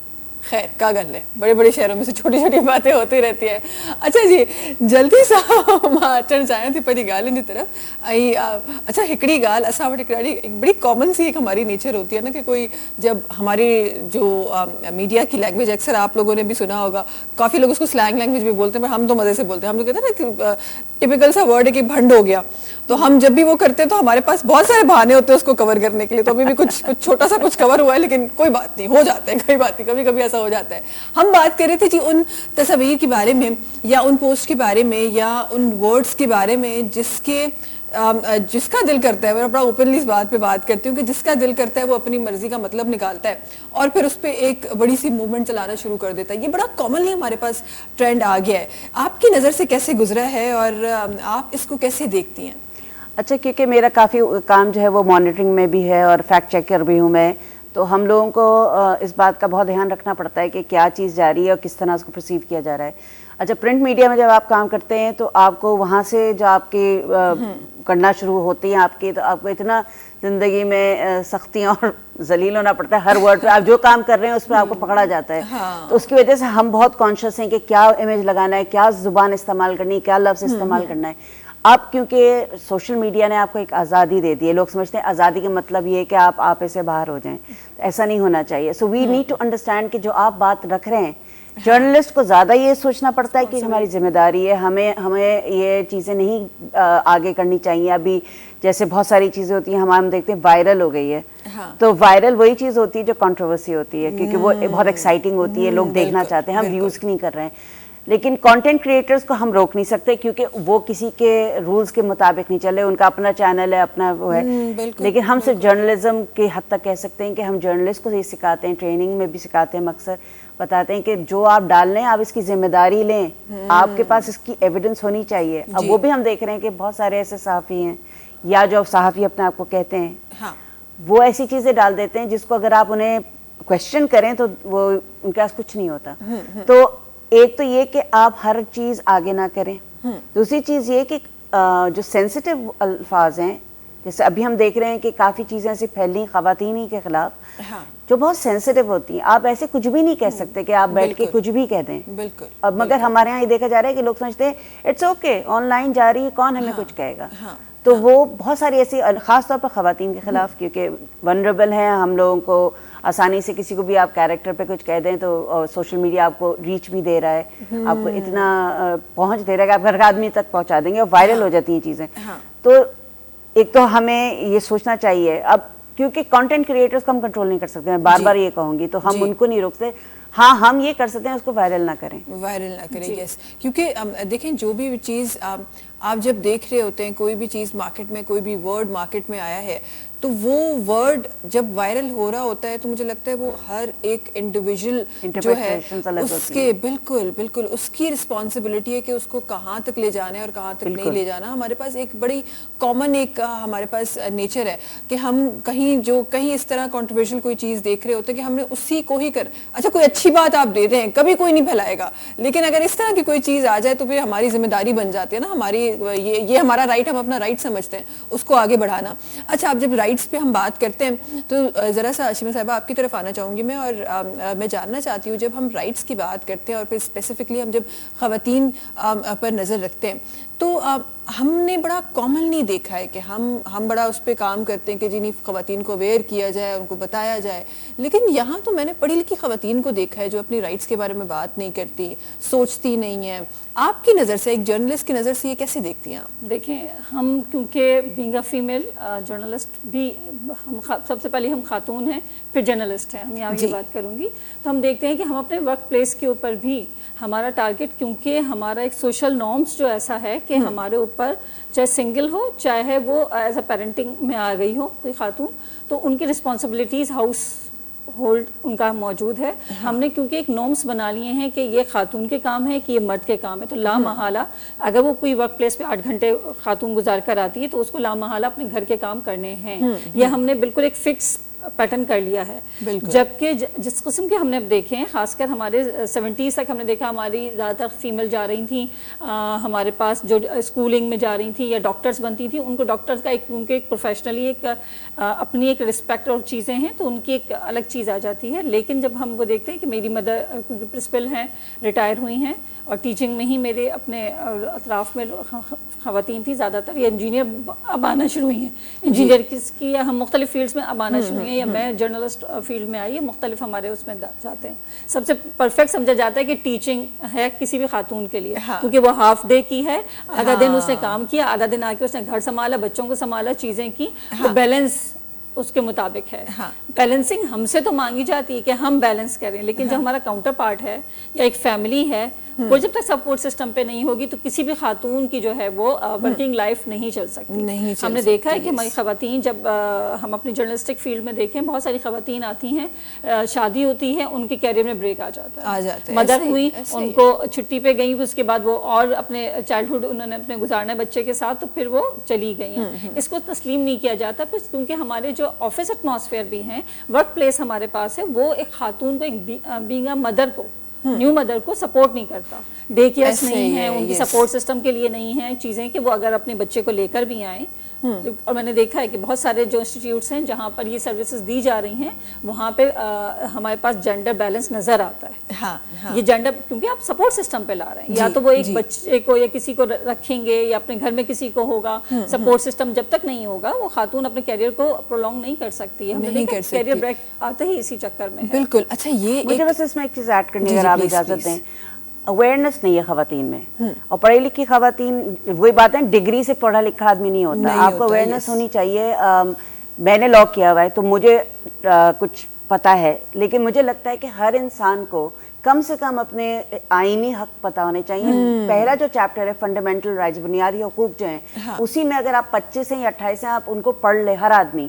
خیر کا گل ہے, بڑے بڑے شہروں میں سے چھوٹی چھوٹی باتیں ہوتی رہتی ہیں. اچھا جی جلدی سا ماں اچن چاہیں تھی پہلی گال ان طرف اچھا ہکڑی گال اساں وٹ ایک بڑی کامن سی ایک ہماری نیچر ہوتی ہے نا کہ کوئی جب ہماری جو میڈیا کی لینگویج اکثر آپ لوگوں نے بھی سنا ہوگا, کافی لوگ اس کو سلینگ لینگویج بھی بولتے ہیں پر ہم تو مزے سے بولتے ہیں. ہم لوگ کہتے ہیں نا کہ ٹپیکل سا ورڈ ہے کہ بھنڈ ہو گیا, تو ہم جب بھی وہ کرتے ہیں تو ہمارے پاس بہت سارے بہانے ہوتے ہیں اس کو کور کرنے کے لیے. تو ابھی بھی کچھ چھوٹا سا کچھ کور ہوا ہے لیکن کوئی بات نہیں, ہو جاتا ہے, کوئی بات نہیں, کبھی کبھی ایسا ہو جاتا ہے. ہم بات کر رہے تھے جی ان تصاویر کے بارے میں یا ان پوسٹ کے بارے میں یا ان ورڈز کے بارے میں جس کا دل کرتا ہے, میں اپنا اوپنلی اس بات پہ بات کرتی ہوں کہ جس کا دل کرتا ہے وہ اپنی مرضی کا مطلب نکالتا ہے اور پھر اس پہ ایک بڑی سی موومنٹ چلانا شروع کر دیتا ہے. یہ بڑا کامنلی ہمارے پاس ٹرینڈ آ گیا ہے. آپ کی نظر سے کیسے گزرا ہے اور آپ اس کو کیسے دیکھتی ہیں؟ اچھا کیونکہ میرا کافی کام جو ہے وہ مانیٹرنگ میں بھی ہے اور فیکٹ چیکر بھی ہوں میں, تو ہم لوگوں کو اس بات کا بہت دھیان رکھنا پڑتا ہے کہ کیا چیز جاری ہے اور کس طرح اس کو پرسیو کیا جا رہا ہے. اچھا پرنٹ میڈیا میں جب آپ کام کرتے ہیں تو آپ کو وہاں سے جو آپ کی کرنا شروع ہوتی ہیں آپ کی, تو آپ کو اتنا زندگی میں سختیاں اور ذلیل ہونا پڑتا ہے. ہر ورڈ پہ آپ جو کام کر رہے ہیں اس پہ آپ کو پکڑا جاتا ہے. تو اس کی وجہ سے ہم بہت کانشیس ہیں کہ کیا امیج لگانا ہے, کیا زبان استعمال کرنی ہے, کیا لفظ استعمال کرنا ہے. آپ کیونکہ سوشل میڈیا نے آپ کو ایک آزادی دے دی ہے, لوگ سمجھتے ہیں آزادی کا مطلب یہ ہے کہ آپ آپے سے باہر ہو جائیں, ایسا نہیں ہونا چاہیے. سو وی نیڈ ٹو انڈرسٹینڈ کہ جو آپ بات رکھ رہے ہیں, جرنلسٹ کو زیادہ یہ سوچنا پڑتا ہے کہ ہماری ذمہ داری ہے, ہمیں یہ چیزیں نہیں آگے کرنی چاہیے. ابھی جیسے بہت ساری چیزیں ہوتی ہیں ہم دیکھتے ہیں وائرل ہو گئی ہے, تو وائرل وہی چیز ہوتی ہے جو کنٹروورسی ہوتی ہے کیونکہ وہ بہت ایکسائٹنگ ہوتی ہے, لوگ دیکھنا چاہتے ہیں, ہم ویوز نہیں کر رہے ہیں. لیکن کانٹینٹ کریٹرز کو ہم روک نہیں سکتے کیونکہ وہ کسی کے رولز کے مطابق نہیں چلے, ان کا اپنا چینل ہے, اپنا وہ ہے. لیکن ہم صرف جرنلزم کی حد تک کہہ سکتے ہیں کہ ہم جرنلسٹ کو یہ سکھاتے ہیں, ٹریننگ میں بھی سکھاتے ہیں, اکثر بتاتے ہیں کہ جو آپ ڈال لیں آپ اس کی ذمہ داری لیں, آپ کے پاس اس کی ایویڈنس ہونی چاہیے. اب وہ بھی ہم دیکھ رہے ہیں کہ بہت سارے ایسے صحافی ہیں یا جو صحافی اپنے آپ کو کہتے ہیں وہ ایسی چیزیں ڈال دیتے ہیں جس کو اگر آپ انہیں کویسچن کریں تو وہ ان کے پاس کچھ نہیں ہوتا. تو ایک تو یہ کہ آپ ہر چیز آگے نہ کریں, دوسری چیز یہ کہ جو سینسٹیو الفاظ ہیں, جیسے ابھی ہم دیکھ رہے ہیں کہ کافی چیزیں ایسی پھیلی خواتین کے خلاف جو بہت سینسٹیو ہوتی ہیں. آپ ایسے کچھ بھی نہیں کہہ سکتے کہ آپ بیٹھ کے کچھ بھی کہہ دیں. اب مگر ہمارے یہاں یہ دیکھا جا رہا ہے کہ لوگ سمجھتے ہیں اٹس اوکے, آن لائن جا رہی ہے, کون ہمیں کچھ کہے گا. تو وہ بہت ساری ایسی, خاص طور پر خواتین کے خلاف, کیونکہ ونربل ہیں ہم لوگوں کو, آسانی سے کسی کو بھی آپ کیریکٹر پہ کچھ کہہ دیں تو سوشل میڈیا آپ کو ریچ بھی دے رہا ہے, آپ کو اتنا پہنچ دے رہا ہے کہ آپ ہر آدمی تک پہنچا دیں گے اور وائرل ہو جاتی ہیں چیزیں. تو ایک تو ہمیں یہ سوچنا چاہیے, اب کیونکہ کانٹینٹ کریٹرز کو ہم کنٹرول نہیں کر سکتے, میں بار بار یہ کہوں گی, تو ہم ان کو نہیں روکتے. ہاں ہم یہ کر سکتے ہیں اس کو وائرل نہ کریں, یس. کیونکہ دیکھیں جو بھی چیز آپ جب دیکھ رہے ہوتے ہیں, کوئی بھی چیز مارکیٹ میں, کوئی بھی ورڈ مارکیٹ میں آیا ہے, تو وہ ورڈ جب وائرل ہو رہا ہوتا ہے تو مجھے لگتا ہے وہ ہر ایک انڈیویجول جو ہے اس کے بالکل اس کی رسپانسبلٹی ہے کہ اس کو کہاں تک لے جانا ہے اور کہاں تک نہیں لے جانا. ہمارے پاس ایک بڑی کامن ایک ہمارے پاس نیچر ہے کہ ہم کہیں اس طرح کنٹروورشل کوئی چیز دیکھ رہے ہوتے ہیں کہ ہم نے اسی کو ہی اچھا کوئی اچھی بات آپ دے رہے ہیں, کبھی کوئی نہیں پھیلائے گا, لیکن اگر اس طرح کی کوئی چیز آ جائے تو پھر ہماری ذمہ داری بن جاتی ہے نا, ہماری یہ ہمارا رائٹ, ہم اپنا رائٹ سمجھتے ہیں اس کو آگے بڑھانا. اچھا اب جب رائٹس پہ ہم بات کرتے ہیں تو ذرا سا شیما صاحبہ آپ کی طرف آنا چاہوں گی میں, اور میں جاننا چاہتی ہوں جب ہم رائٹس کی بات کرتے ہیں اور پھر اسپیسیفکلی ہم جب خواتین پر نظر رکھتے ہیں تو ہم نے بڑا کامنلی دیکھا ہے کہ ہم بڑا اس پہ کام کرتے ہیں کہ جی نہیں خواتین کو اویئر کیا جائے, ان کو بتایا جائے, لیکن یہاں تو میں نے پڑھی لکھی خواتین کو دیکھا ہے جو اپنی رائٹس کے بارے میں بات نہیں کرتی, سوچتی نہیں ہیں. آپ کی نظر سے, ایک جرنلسٹ کی نظر سے یہ کیسے دیکھتی ہیں آپ؟ دیکھیں, ہم کیونکہ بینگ اے فیمیل جرنلسٹ بھی, ہم سب سے پہلے ہم خاتون ہیں, پھر جرنلسٹ ہیں, ہم یہاں یہ بات کروں گی, تو ہم دیکھتے ہیں کہ ہم اپنے ورک پلیس کے اوپر بھی ہمارا ٹارگٹ, کیونکہ ہمارا ایک سوشل نارمس جو ایسا ہے کہ ہمارے اوپر چاہے سنگل ہو چاہے وہ ایز اے پیرنٹنگ میں آ گئی ہو کوئی خاتون, تو ان کی رسپانسبلٹیز ہاؤس ہولڈ ان کا موجود ہے. ہم نے کیونکہ ایک نارمس بنا لیے ہیں کہ یہ خاتون کے کام ہے کہ یہ مرد کے کام ہے, تو لامحالہ اگر وہ کوئی ورک پلیس پہ 8 گھنٹے خاتون گزار کر آتی ہے تو اس کو لامحالہ اپنے گھر کے کام کرنے ہیں. یہ ہم نے بالکل ایک فکس پیٹرن کر لیا ہے. جبکہ جس قسم کے ہم نے دیکھے ہیں, خاص کر ہمارے 70s تک ہم نے دیکھا ہماری زیادہ تر فیمیل جا رہی تھیں ہمارے پاس, جو اسکولنگ میں جا رہی تھیں یا ڈاکٹرز بنتی تھیں, ان کو ڈاکٹرز کا ایک ان کے ایک پروفیشنلی ایک اپنی ایک رسپیکٹ اور چیزیں ہیں, تو ان کی ایک الگ چیز آ جاتی ہے. لیکن جب ہم وہ دیکھتے ہیں کہ میری مدر کیونکہ پرنسپل ہیں, ریٹائر ہوئی ہیں, اور ٹیچنگ میں ہی میرے اپنے اطراف میں خواتین تھیں زیادہ تر, یا انجینئر اب آنا شروع ہوئی ہیں, انجینئر کی ہم مختلف فیلڈس میں اب آنا شروع ہوئی ہیں, یا میں جرنلسٹ فیلڈ میں آئی ہے, مختلف ہمارے اس میں جاتے ہیں. سب سے پرفیکٹ سمجھا جاتا ہے کہ ٹیچنگ ہے کسی بھی خاتون کے لیے, کیونکہ وہ ہاف ڈے کی ہے, آدھا دن اس نے کام کیا, آدھا دن آ کے اس نے گھر سنبھالا, بچوں کو سنبھالا, چیزیں کی, تو بیلنس اس کے مطابق ہے. بیلنسنگ ہم سے تو مانگی جاتی ہے کہ ہم بیلنس کریں, لیکن جو ہمارا کاؤنٹر پارٹ ہے یا ایک فیملی ہے, وہ جب تک سپورٹ سسٹم پہ نہیں ہوگی تو کسی بھی خاتون کی جو ہے وہ ورکنگ لائف نہیں چل سکتی. ہم نے دیکھا ہے کہ ہماری خواتین, جب ہم اپنی جرنلسٹک فیلڈ میں دیکھیں, بہت ساری خواتین آتی ہیں, شادی ہوتی ہے, ان کے کیریئر میں بریک آ جاتا ہے, مدر ہوئی, ان کو چھٹی پہ گئی, اس کے بعد وہ اور اپنے چائلڈہڈ انہوں نے اپنے گزارنا ہے بچے کے ساتھ, تو پھر وہ چلی گئی ہیں. اس کو تسلیم نہیں کیا جاتا, پھر کیونکہ ہمارے جو آفس ایٹماسفیئر بھی ہیں, ورک پلیس ہمارے پاس ہے, وہ ایک خاتون کو, ایک بینگ اے مدر کو, نیو مدر کو سپورٹ نہیں کرتا. ڈے کیئرس نہیں ہیں, ان کی سپورٹ سسٹم کے لیے نہیں ہیں چیزیں کہ وہ اگر اپنے بچے کو لے کر بھی آئیں. اور میں نے دیکھا ہے کہ بہت سارے جو انسٹیٹیوٹس ہیں جہاں پر یہ سروسز دی جا رہی ہیں, وہاں پہ ہمارے پاس جینڈر بیلنس نظر آتا ہے. یہ جینڈر کیونکہ آپ سپورٹ سسٹم پہ لا رہے ہیں, یا تو وہ ایک بچے کو یا کسی کو رکھیں گے, یا اپنے گھر میں کسی کو ہوگا. سپورٹ سسٹم جب تک نہیں ہوگا وہ خاتون اپنے کیریئر کو پرولونگ نہیں کر سکتی ہے. کیریئر بریک آتا ہی اسی چکر میں. بالکل. اچھا, یہ مجھے بس اس میں ایک چیز ایڈ کرنے اگر آپ اجازت دیں, اویئرنیس نہیں ہے خواتین میں, اور پڑھی لکھی خواتین, وہی بات ہے, ڈگری سے پڑھا لکھا آدمی نہیں ہوتا, آپ کو اویئرنیس ہونی چاہیے. میں نے لا کیا ہوا ہے تو مجھے کچھ پتا ہے, لیکن مجھے لگتا ہے کہ ہر انسان کو کم سے کم اپنے آئینی حق پتہ ہونے چاہیے. پہلا جو چیپٹر ہے فنڈامنٹل رائٹس, بنیادی حقوق جو ہیں, اسی میں اگر آپ 25 ہیں یا 28 ہیں, آپ ان کو پڑھ لیں ہر آدمی,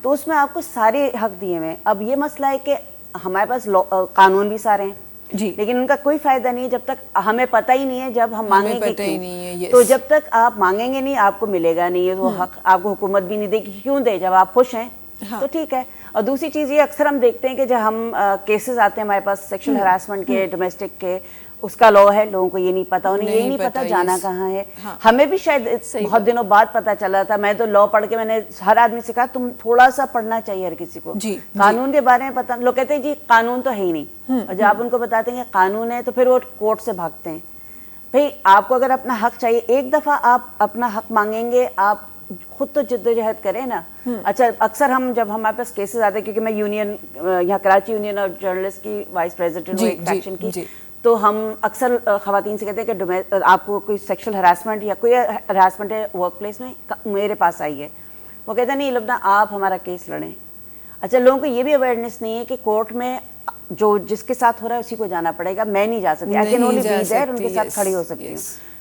تو اس میں آپ کو سارے حق دیے ہوئے ہیں. اب یہ مسئلہ ہے کہ ہمارے پاس قانون بھی سارے ہیں, لیکن ان کا کوئی فائدہ نہیں ہے جب تک ہمیں پتہ ہی نہیں ہے. جب ہم مانگیں گے, تو جب تک آپ مانگیں گے نہیں آپ کو ملے گا نہیں, وہ حق آپ کو حکومت بھی نہیں دے گی. کیوں دے؟ جب آپ خوش ہیں تو ٹھیک ہے. اور دوسری چیز یہ اکثر ہم دیکھتے ہیں کہ جب ہم کیسز آتے ہیں ہمارے پاس سیکشل ہراسمنٹ کے, ڈومیسٹک کے, اس کا لا ہے, لوگوں کو یہ نہیں پتا, انہیں یہ نہیں پتا جانا کہاں ہے. ہمیں بھی شاید بہت دنوں بعد پتا چلا تھا. میں تو لا پڑھ کے میں نے ہر آدمی سے کہا تم تھوڑا سا پڑھنا چاہیے ہر کسی کو, قانون کے بارے میں پتا. لوگ کہتے ہیں جی قانون تو ہے ہی نہیں, اور جب آپ ان کو بتاتے ہیں کہ قانون ہے تو پھر وہ کورٹ سے بھاگتے ہیں. بھئی آپ کو اگر اپنا حق چاہیے, ایک دفعہ آپ اپنا حق مانگیں گے, آپ خود تو جدوجہد کریں نا. اچھا, اکثر ہم جب ہمارے پاس کیسز آتے ہیں, کیونکہ میں یونین یہاں کراچی یونین اور جرنلسٹ کی وائس پریزیڈنٹ ہوں ایک سیکشن کی, تو ہم اکثر خواتین سے کہتے ہیں کہ آپ کو کوئی سیکشل ہراسمنٹ یا کوئی ہراسمنٹ ہے ورک پلیس میں, میرے پاس آئی ہے. وہ کہتے ہیں نہیں لبنہ آپ ہمارا کیس لڑیں. اچھا, لوگوں کو یہ بھی اویئرنیس نہیں ہے کہ کورٹ میں جو جس کے ساتھ ہو رہا ہے اسی کو جانا پڑے گا, میں نہیں جا سکتی. I can only be there, ان کے ساتھ کھڑی ہو سکتی ہوں.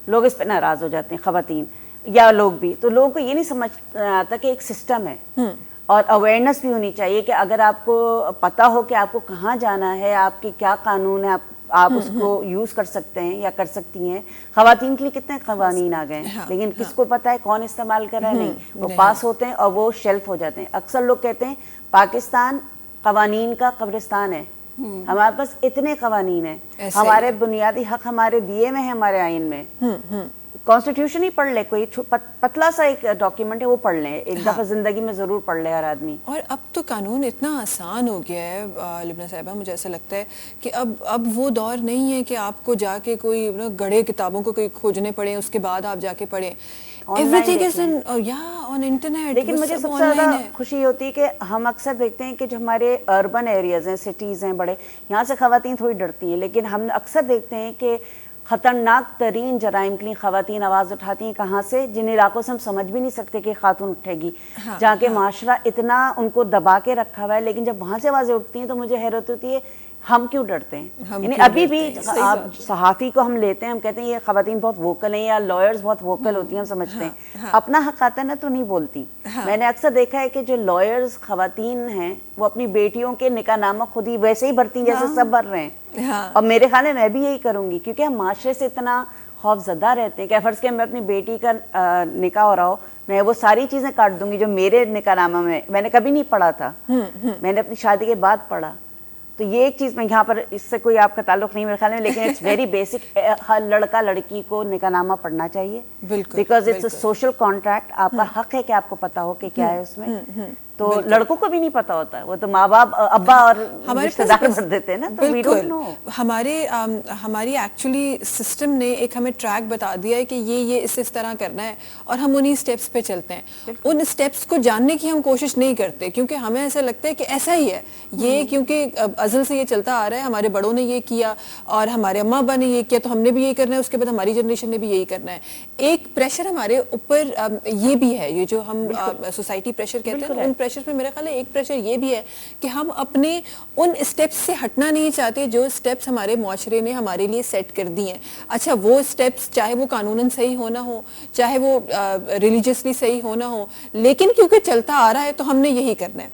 لوگ اس پہ ناراض ہو جاتے ہیں, خواتین یا لوگ بھی. تو لوگوں کو یہ نہیں سمجھ آتا کہ ایک سسٹم ہے, اور اویئرنیس بھی ہونی چاہیے کہ اگر آپ کو پتہ ہو کہ آپ کو کہاں جانا ہے, آپ کے کیا قانون ہے, آپ اس کو یوز کر سکتے ہیں یا کر سکتی ہیں. خواتین کے لیے کتنے قوانین آ گئے ہیں, لیکن کس کو پتہ ہے کون استعمال کر رہا ہے؟ نہیں. وہ پاس ہوتے ہیں اور وہ شیلف ہو جاتے ہیں. اکثر لوگ کہتے ہیں پاکستان قوانین کا قبرستان ہے. ہمارے پاس اتنے قوانین ہیں, ہمارے بنیادی حق ہمارے دیے ہوئے ہیں ہمارے آئین میں, कॉन्स्टिट्यूशन ही पढ़ ले, कोई पतला सा एक डॉक्यूमेंट है वो पढ़ लें एक दफ़ा ज़िंदगी में ज़रूर पढ़ ले हर आदमी। और अब तो कानून इतना आसान हो गया है लिबना साहिबा, मुझे ऐसा लगता है कि अब वो दौर नहीं है कि आपको जाके कोई गढ़े किताबों को कोई खोजने पड़े उसके बाद आप जाके पढ़ें, एवरीथिंग इज ऑन इंटरनेट। लेकिन मुझे सबसे ज़्यादा खुशी होती है कि हम अक्सर देखते हैं कि जो हमारे अर्बन एरियाज़ हैं, सिटीज़ हैं बड़े, यहाँ से ख़वातीन थोड़ी डरती हैं, लेकिन हम अक्सर देखते हैं कि ख़तरनाक तरीन जराइम के लिए ख़वातीन आवाज़ उठाती हैं कहाँ से, जिन इलाकों से हम समझ भी नहीं सकते कि खातून उठेगी, जहाँ के माशरा इतना उनको दबा के रखा हुआ है, लेकिन जब वहाँ से आवाज़ें उठती हैं तो मुझे हैरत होती है हम क्यों डरते हैं। यानी अभी भी आप सहाफ़ी को हम लेते हैं, हम कहते हैं ये ख़वातीन बहुत वोकल हैं या लॉयर्स बहुत वोकल होती हैं, हम समझते हैं अपना हक़ आता है ना तो नहीं बोलती। मैंने अक्सर देखा है कि जो लॉयर्स ख़वातीन हैं वो अपनी बेटियों के निकाहनामा खुद ही वैसे ही भरती हैं जैसे सब भर रहे हैं, और मेरे ख्याल में मैं भी यही करूँगी, क्योंकि हम माशरे से इतना खौफजदा रहते हैं कि फ़र्ज़ के मैं अपनी बेटी का निकाह हो रहा हो, मैं वो सारी चीज़ें काट दूंगी जो मेरे निकाहनामा में मैंने कभी नहीं पढ़ा था, मैंने अपनी शादी के बाद पढ़ा। तो ये एक चीज़ मैं यहाँ पर, इससे कोई आपका ताल्लुक नहीं मेरे ख्याल में, लेकिन इट्स वेरी बेसिक, हर लड़का लड़की को निकाहनामा पढ़ना चाहिए, because it's a social contract. आपका हक है कि आपको पता हो कि क्या है उसमें। तो लड़कों को भी नहीं पता होता है, वो तो माँ बाप अब्बा और रिश्तेदार भर देते हैं ना, तो वी डोंट नो। हमारी एक्चुअली सिस्टम ने एक हमें ट्रैक बता दिया है कि ये इस तरह करना है, और हम उन्हीं स्टेप्स पे चलते हैं। उन स्टेप्स को जानने की हम कोशिश नहीं करते, क्योंकि हमें ऐसा लगता है कि ऐसा ही है ये, क्योंकि अज़ल से ये चलता आ रहा है, हमारे बड़ों ने ये किया और हमारे अम्मा अब्बा ने ये किया तो हमने भी यही करना है, उसके बाद हमारी जनरेशन ने भी यही करना है। एक प्रेशर हमारे ऊपर ये भी है, ये जो हम सोसाइटी प्रेशर कहते हैं, उन प्रेशर में मेरे ख्याल है एक प्रेशर ये भी है कि हम अपने उन स्टेप्स से हटना नहीं चाहते जो स्टेप्स हमारे मुआशरे ने हमारे लिए सेट कर दिए हैं। अच्छा, वो स्टेप्स चाहे वो कानूनन सही होना हो, चाहे वो रिलीजियसली सही होना हो, लेकिन क्योंकि चलता आ रहा है तो हमने यही करना है।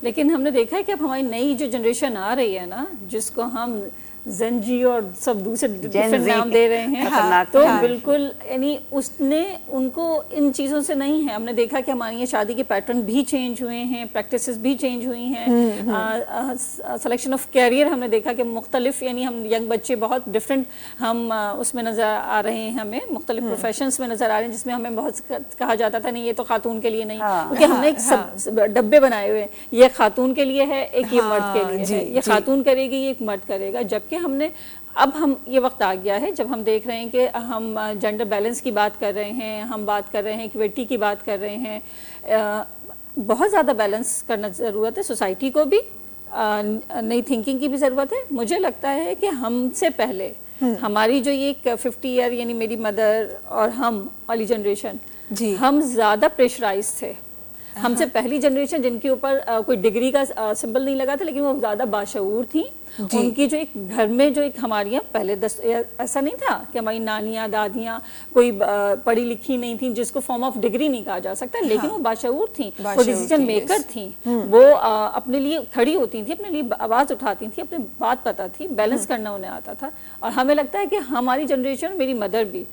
लेकिन हमने देखा है कि अब हमारी नई जो जनरेशन आ रही है ना, जिसको हम ज़ेनजी और सब दूसरे डिफरेंट नाम दे रहे हैं, तो बिल्कुल यानी उसने उनको इन चीज़ों से नहीं है। हमने देखा कि हमारी शादी के पैटर्न भी चेंज हुए हैं, प्रैक्टिसेस भी चेंज हुई हैं, सिलेक्शन ऑफ कैरियर हमने देखा कि मुख्तलिफ, यानी हम यंग बच्चे बहुत डिफरेंट हम उसमें नज़र आ रहे हैं, हमें मुख्तलिफ प्रोफेशंस में नज़र आ रहे हैं, जिसमें हमें बहुत कहा जाता था नहीं ये तो खातून के लिए नहीं, क्योंकि हमने एक सब डब्बे बनाए हुए हैं, ये खातून के लिए है, एक ये मर्द के लिए है, ये खातून करेगी, ये एक मर्द करेगा। जबकि हमने अब हम ये वक्त आ गया है जब हम देख रहे हैं कि हम जेंडर बैलेंस की बात कर रहे हैं, हम बात कर रहे हैं इक्विटी की बात कर रहे हैं, बहुत ज़्यादा बैलेंस करना ज़रूरत है। सोसाइटी को भी नई थिंकिंग की भी ज़रूरत है। मुझे लगता है कि हमसे पहले हमारी जो ये 50 ईयर यानी मेरी मदर और हम वाली जनरेशन, हम ज़्यादा प्रेशराइज थे। हमसे पहली जनरेशन जिनके ऊपर कोई डिग्री का सिंबल नहीं लगा था, लेकिन वो ज़्यादा बाशऊर थी। उनकी जो एक घर में जो एक हमारी पहले ऐसा नहीं था कि हमारी नानियाँ दादियाँ कोई पढ़ी लिखी नहीं थी जिसको फॉर्म ऑफ डिग्री नहीं कहा जा सकता, लेकिन वो बाशऊर थी, वो डिसीजन मेकर थी, वो अपने लिए खड़ी होती थी, अपने लिए आवाज़ उठाती थी, अपनी बात पता थी, बैलेंस करना उन्हें आता था। और हमें लगता है कि हमारी जनरेशन, मेरी मदर भी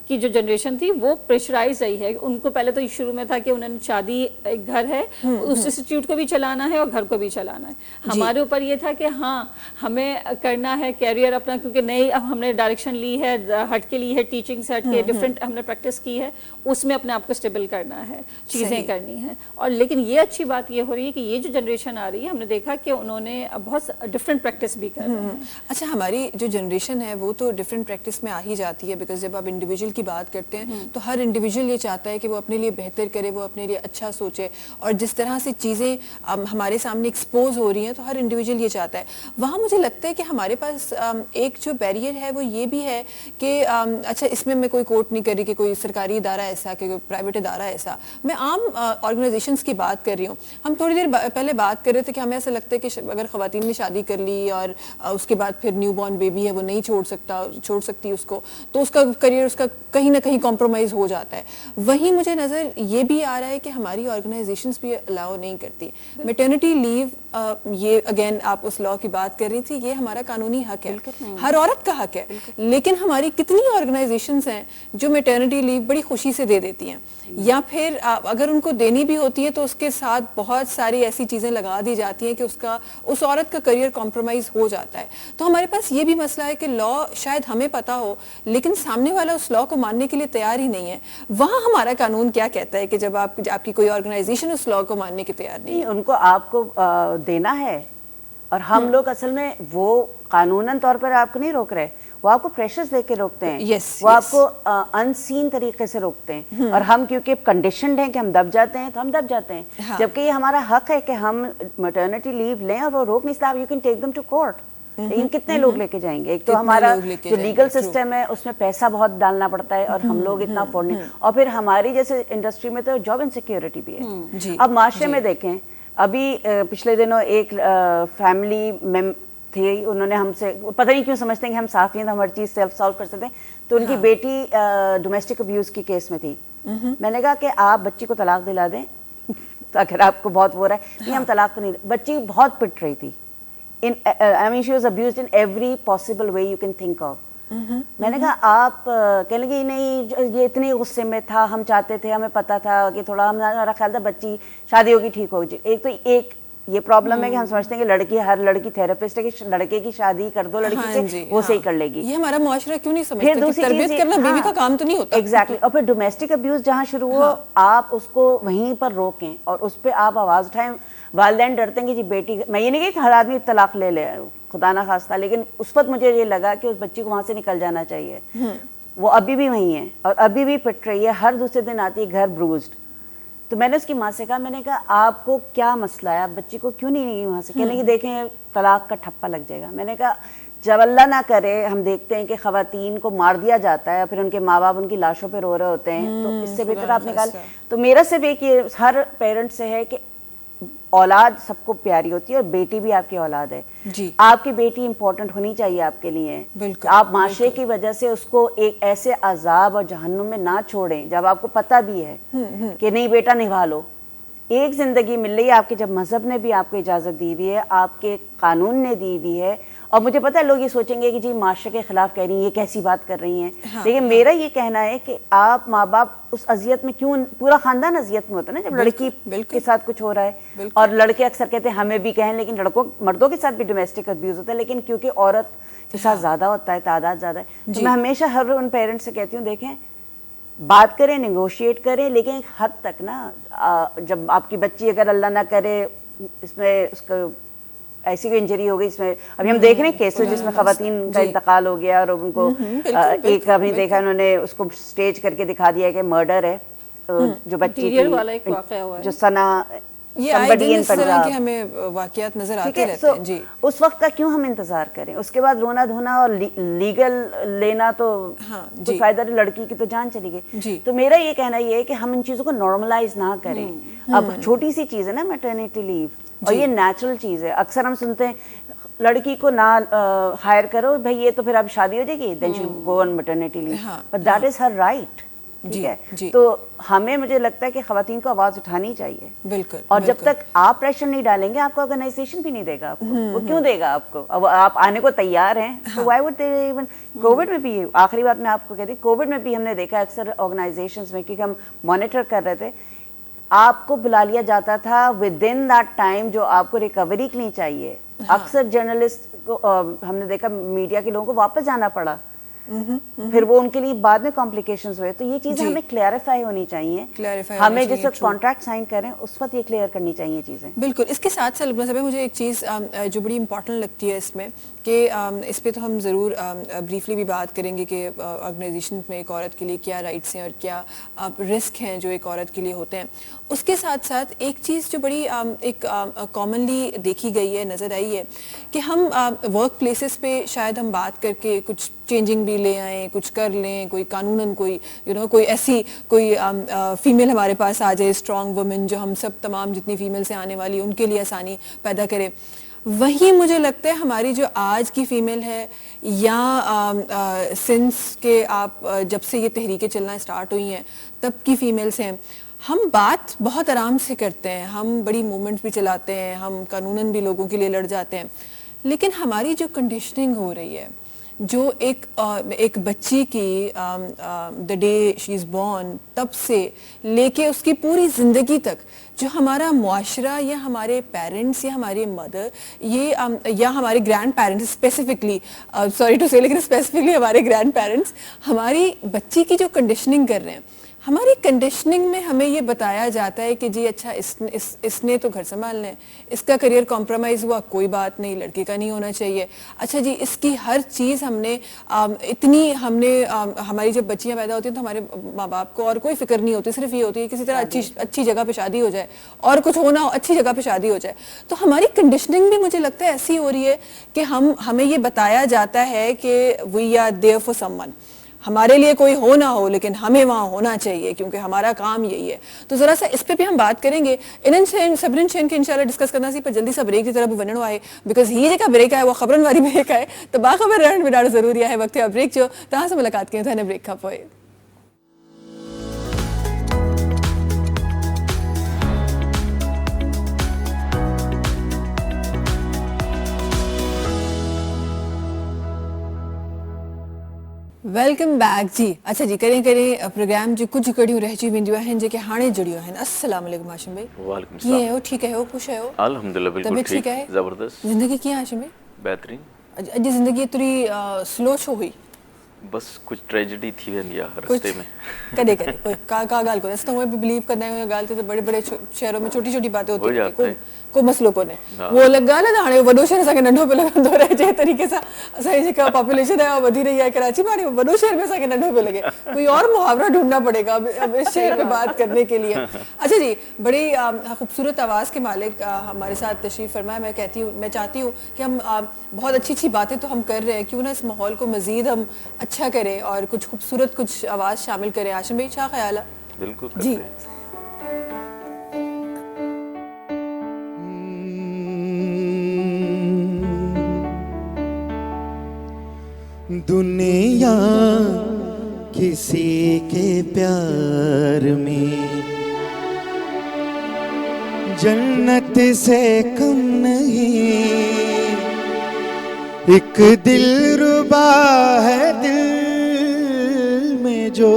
की जो जनरेशन थी वो प्रेशराइज रही है। उनको पहले तो शुरू में था कि उन्होंने शादी, एक घर है, उस इंस्टीट्यूट को भी चलाना है और घर को भी चलाना है। हमारे ऊपर ये था कि हाँ हमें करना है कैरियर अपना, क्योंकि नई हमने डायरेक्शन ली है, हट के ली है, टीचिंग से हट के डिफरेंट हमने प्रैक्टिस की है, उसमें अपने आप को स्टेबल करना है, चीज़ें करनी है। और लेकिन ये अच्छी बात ये हो रही है कि ये जो जनरेशन आ रही है, हमने देखा कि उन्होंने बहुत डिफरेंट प्रैक्टिस भी कर रहे हैं। अच्छा, हमारी जो जनरेशन है वो तो डिफरेंट प्रैक्टिस में आ ही जाती है, बिकॉज जब आप इंडिविजुअल की बात करते हैं तो हर इंडिविजुअल ये चाहता है कि वो अपने लिए बेहतर करे, वो अपने लिए अच्छा सोचे, और जिस तरह से चीज़ें हमारे सामने एक्सपोज हो रही हैं तो हर इंडिविजुअल ये चाहता है। वहाँ मुझे लगता है कि हमारे पास एक जो बैरियर है वो ये भी है कि अच्छा, इसमें मैं कोई कोट नहीं कर रही कि कोई सरकारी इदारा ऐसा कि कोई प्राइवेट इदारा ऐसा, मैं आम ऑर्गेनाइजेशंस की बात कर रही हूँ। हम थोड़ी देर पहले बात कर रहे थे कि हमें ऐसा लगता है कि अगर ख़वातीन ने शादी कर ली और उसके बाद फिर न्यू बॉर्न बेबी है वो नहीं छोड़ सकती उसको, तो उसका करियर उसका कहीं ना कहीं कॉम्प्रोमाइज़ हो जाता है। वहीं मुझे नज़र ये भी आ रहा है कि हमारी ऑर्गेनाइजेशंस भी अलाउ नहीं करती। मैटरनिटी लीव, ये अगेन आप उस लॉ की बात कर रही थी, ये हमारा कानूनी हक है, हर औरत का हक है, लेकिन हमारी कितनी ऑर्गेनाइजेशंस हैं जो मैटरनिटी लीव बड़ी खुशी से दे देती हैं, या फिर अगर उनको देनी भी होती है तो उसके साथ बहुत सारी ऐसी चीज़ें लगा दी जाती हैं कि उस औरत का करियर कॉम्प्रोमाइज़ हो जाता है। तो हमारे पास ये भी मसला है कि लॉ शायद हमें पता हो, लेकिन सामने वाला उस लॉ को ماننے کے لیے تیار ہی نہیں ہے. وہاں ہمارا قانون کیا کہتا ہے کہ جب آپ کی کوئی آرگنائزیشن اس لا کو ماننے کے تیار نہیں ہے؟ ان کو آپ کو دینا ہے, اور ہم لوگ اصل میں وہ قانوناً طور پر آپ کو نہیں روک رہے, وہ آپ کو پریشرز دے کے روکتے ہیں, وہ آپ کو ان سین طریقے سے روکتے ہیں, اور ہم کیونکہ کنڈیشنڈ ہیں کہ ہم دب جاتے ہیں تو ہم دب جاتے ہیں, جبکہ یہ ہمارا حق ہے کہ ہم میٹرنٹی لیو لیں, اور وہ روک نہیں سکتا. You can take them to court, لیکن کتنے لوگ لے کے جائیں گے؟ ایک تو ہمارا جو لیگل سسٹم ہے اس میں پیسہ بہت ڈالنا پڑتا ہے, اور ہم لوگ اتنا افورڈ نہیں, اور پھر ہماری جیسے انڈسٹری میں تو جاب انسیکیورٹی بھی ہے. اب معاشرے میں دیکھیں, ابھی پچھلے دنوں ایک فیملی میں تھی, انہوں نے ہم سے, پتہ نہیں کیوں سمجھتے ہیں کہ ہم صافی ہیں تو ہم ہر چیز سیلف سالو کر سکتے ہیں, تو ان کی بیٹی ڈومیسٹک ابیوز کی کیس میں تھی. میں نے کہا کہ آپ بچی کو طلاق دلا دیں اگر آپ کو بہت وہ رہا ہے. نہیں, ہم طلاق تو نہیں, بچی بہت پٹ رہی تھی, I mean she was abused in every possible way you can think of. میں نے کہا آپ کہنے لگی نہیں یہ اتنے غصے میں تھا, ہم چاہتے تھے, ہمیں پتا تھا کہ تھوڑا ہمارا خیال تھا بچی شادی ہوگی ٹھیک ہوگی. ایک تو ایک یہ پرابلم ہے کہ ہم سمجھتے ہیں کہ لڑکی, ہر لڑکی تھراپسٹ ہے کہ لڑکے کی شادی کر دو لڑکی سے, وہ صحیح کر لے گی. یہ ہمارا معاشرہ کیوں نہیں سمجھتا کہ تربیت کرنا بیوی کا کام تو نہیں ہوتا. ایگزیکٹلی. اور پھر ڈومیسٹک ابیوز جہاں شروع ہو, آپ اس کو وہیں پر روکیں اور اس پہ آپ آواز اٹھائیں. والدین ڈرتے ہیں کہ جی بیٹی, میں یہ نہیں کہ ہر آدمی طلاق لے لے خدا نہ خواستہ, لیکن اس وقت مجھے یہ لگا کہ اس بچی کو وہاں سے نکل جانا چاہیے. وہ ابھی بھی وہیں ہے اور ابھی بھی پٹ رہی ہے, ہر دوسرے دن آتی ہے گھر بروزڈ. تو میں نے اس کی ماں سے کہا, میں نے کہا آپ کو کیا مسئلہ ہے, آپ بچی کو کیوں نہیں وہاں سے, کہنے کی دیکھیں طلاق کا ٹھپا لگ جائے گا. میں نے کہا جب اللہ نہ کرے ہم دیکھتے ہیں کہ خواتین کو مار دیا جاتا ہے, پھر ان کے ماں باپ ان کی لاشوں پہ رو رہے ہوتے ہیں, تو اس سے بہتر آپ نکال. تو میرا صرف ایک یہ ہر پیرنٹ سے ہے کہ اولاد سب کو پیاری ہوتی ہے, اور بیٹی بھی آپ کی اولاد ہے. آپ کی بیٹی امپورٹنٹ ہونی چاہیے آپ کے لیے. آپ معاشرے کی وجہ سے اس کو ایک ایسے عذاب اور جہنم میں نہ چھوڑیں جب آپ کو پتہ بھی ہے کہ نہیں بیٹا نبھا لو. ایک زندگی مل رہی ہے آپ کے, جب مذہب نے بھی آپ کو اجازت دی ہوئی ہے, آپ کے قانون نے دی ہوئی ہے. اور مجھے پتہ ہے لوگ یہ سوچیں گے کہ جی معاشرے کے خلاف کہہ رہی ہیں, یہ کیسی بات کر رہی ہیں, لیکن میرا یہ کہنا ہے کہ آپ ماں باپ اس اذیت میں کیوں, پورا خاندان اذیت میں ہوتا ہے نا جب لڑکی کے ساتھ کچھ ہو رہا ہے. اور لڑکے اکثر کہتے ہیں ہمیں بھی کہیں, لیکن مردوں کے ساتھ بھی ڈومیسٹک ابیوز ہوتا ہے, لیکن کیونکہ عورت کے ساتھ زیادہ ہوتا ہے, تعداد زیادہ ہے. تو میں ہمیشہ ہر ان پیرنٹس سے کہتی ہوں دیکھیں بات کریں, نیگوشیٹ کریں, لیکن ایک حد تک نا. جب آپ کی بچی اگر اللہ نہ کرے اس میں اس کو ایسی کوئی انجری ہو گئی, اس میں ابھی ہم دیکھ رہے ہیں کیسز جس میں خواتین کا انتقال ہو گیا, اور ان کو ایک ابھی دیکھا انہوں نے اس کو سٹیج کر کے دکھا دیا کہ مرڈر ہے, جو بچی تھی جو ثنا, یہ آئے دن اس طرح کے ہمیں واقعات نظر آتے رہتے ہیں. جی, اس وقت کا کیوں ہم انتظار کریں, اس کے بعد رونا دھونا اور لیگل لینا تو کوئی فائدہ نہیں, لڑکی کی تو جان چلی گئی. تو میرا یہ کہنا یہ ہے کہ ہم ان چیزوں کو نارملائز نہ کریں. اب چھوٹی سی چیز ہے نا میٹرنیٹی لیو, اور یہ نیچرل چیز ہے. اکثر ہم سنتے ہیں لڑکی کو نہ ہائر کرو, بھائی یہ تو پھر اب شادی ہو جائے گی, then she will go on maternity leave, but that is her right. ٹھیک ہے, تو ہمیں مجھے لگتا ہے کہ خواتین کو آواز اٹھانی چاہیے. بالکل. اور جب تک آپ پریشر نہیں ڈالیں گے, آپ کو آرگنائزیشن بھی نہیں دے گا آپ کو. وہ کیوں دے گا آپ کو, اب آپ آنے کو تیار ہیں تو Y would they even. Covid میں بھی, آخری بات میں آپ کو کہتی ہوں, کووڈ میں بھی ہم نے دیکھا اکثر آرگنائزیشنز میں, کیونکہ ہم مانیٹر کر رہے تھے, آپ کو بلا لیا جاتا تھا ود ان دیٹ ٹائم جو آپ کو ریکوری کے لیے چاہیے. اکثر جرنلسٹ کو ہم نے دیکھا میڈیا کے لوگوں کو واپس جانا پڑا, پھر وہ ان کے لیے بعد میں کمپلیکیشنز ہوئے. تو یہ چیزیں ہمیں کلیئرفائی ہونی چاہیے, ہمیں جس وقت کانٹریکٹ سائن کریں اس وقت یہ کلیئر کرنی چاہیے چیزیں. بالکل. اس کے ساتھ ساتھ لبنہ صاحبہ مجھے ایک چیز جو بڑی امپورٹنٹ لگتی ہے اس میں, کہ اس پہ تو ہم ضرور بریفلی بھی بات کریں گے کہ آرگنائزیشن میں ایک عورت کے لیے کیا رائٹس ہیں اور کیا رسک ہیں جو ایک عورت کے لیے ہوتے ہیں. اس کے ساتھ ساتھ ایک چیز جو بڑی ایک کامنلی دیکھی گئی ہے, نظر آئی ہے, کہ ہم ورک پلیسز پہ شاید ہم بات کر کے کچھ چینجنگ بھی لے آئیں, کچھ کر لیں, کوئی قانوناً کوئی کوئی ایسی کوئی فیمیل ہمارے پاس آ جائے, اسٹرانگ وومن, جو ہم سب تمام جتنی فیمیل سے آنے والی ان کے لیے آسانی پیدا کرے. وہی مجھے لگتا ہے ہماری جو آج کی فیمیل ہے, یا سنس کہ آپ جب سے یہ تحریکیں چلنا اسٹارٹ ہوئی ہیں تب کی فیمیلز ہیں, ہم بات بہت آرام سے کرتے ہیں, ہم بڑی موومنٹس بھی چلاتے ہیں, ہم قانوناً بھی لوگوں کے لیے لڑ جاتے ہیں, لیکن ہماری جو کنڈیشننگ ہو رہی ہے, جو ایک بچی کی the day she is born تب سے لے کے اس کی پوری زندگی تک جو ہمارا معاشرہ یا ہمارے پیرنٹس یا ہمارے مدر یا ہمارے grand parents specifically sorry to say لیکن اسپیسیفکلی ہمارے گرینڈ پیرنٹس ہماری بچی کی جو کنڈیشننگ کر رہے ہیں، ہماری کنڈیشننگ میں ہمیں یہ بتایا جاتا ہے کہ جی اچھا اس نے تو گھر سنبھالنا ہے، اس کا کریئر کمپرومائز ہوا کوئی بات نہیں، لڑکی کا نہیں ہونا چاہیے، اچھا جی اس کی ہر چیز ہماری جب بچیاں پیدا ہوتی ہیں تو ہمارے ماں باپ کو اور کوئی فکر نہیں ہوتی، صرف یہ ہوتی ہے کسی طرح اچھی جگہ پہ شادی ہو جائے اور کچھ ہونا ہو، اچھی جگہ پہ شادی ہو جائے. تو ہماری کنڈیشننگ بھی مجھے لگتا ہے ایسی ہو رہی ہے کہ ہمیں یہ بتایا جاتا ہے کہ we are there for someone, ہمارے لیے کوئی ہو نہ ہو لیکن ہمیں وہاں ہونا چاہیے کیونکہ ہمارا کام یہی ہے. تو ذرا سا اس پہ بھی ہم بات کریں گے انن شین سبرن شین کے انشاءاللہ ڈسکس کرنا سی پر جلدی سا بریک کی طرف وننو آئے بیکاز ہی جگہ بریک ہے وہ خبرن والی بریک ہے تو باخبر رہن بھی ڈاڑھ ضروری ہے وقت بریک جو تہاں سے ملاقات کیے تھا بریک کھا پوئے. ویلکم بیک جی. اچھا جی کریں پروگرام جو کچھ کڑیوں رہ چی ویندیو ہیں جو کہ ہانے جڑیوں ہیں. السلام علیکم ہاشم بھائی. وعلیکم کیے السلام. ہو ٹھیک ہے ہو خوش ہے ہو الحمدللہ بالکل طبیعت ٹھیک ٹھیک ہے زبردست زندگی کی ہاشم بھائی بہترین. اجی زندگی تھوڑی سلو چھو ہوئی بس کچھ ٹریجڈی تھی وینیا کچھ رستے میں. کدے کوئی کا گال کو تو وہ بھی بلیو کرنا ہے گال تے بڑے بڑے شہروں میں چھوٹی چھوٹی باتیں ہوتی ہو رہتی جاتا ہے. کو مسلوں کو نے ہاں. وہ لگا نا ہانے وڈو شہر سا کے ننڈو پہ لگا دو رہے جے طریقے سے صحیح جی کا پاپولیشن ہے وہ ودھی رہی ہے کراچی میں وڈو شہر میں سا کے ننڈو پہ لگے کوئی اور محاورہ ڈھونڈنا پڑے گا اب اس شہر پہ بات کرنے کے لیے. اچھا جی بڑی خوبصورت آواز کے مالک ہمارے ساتھ تشریف فرمایا. میں چاہتی ہوں کہ ہم بہت اچھی اچھی باتیں تو ہم کر رہے ہیں کیوں نہ اس ماحول کو مزید ہم اچھا کریں اور کچھ خوبصورت کچھ آواز شامل کریں. ہاشم بھائی کیا خیال ہے؟ بالکل جی کرتے ہیں. دنیا کسی کے پیار میں جنت سے کم نہیں، ایک دل ربا ہے دل میں جو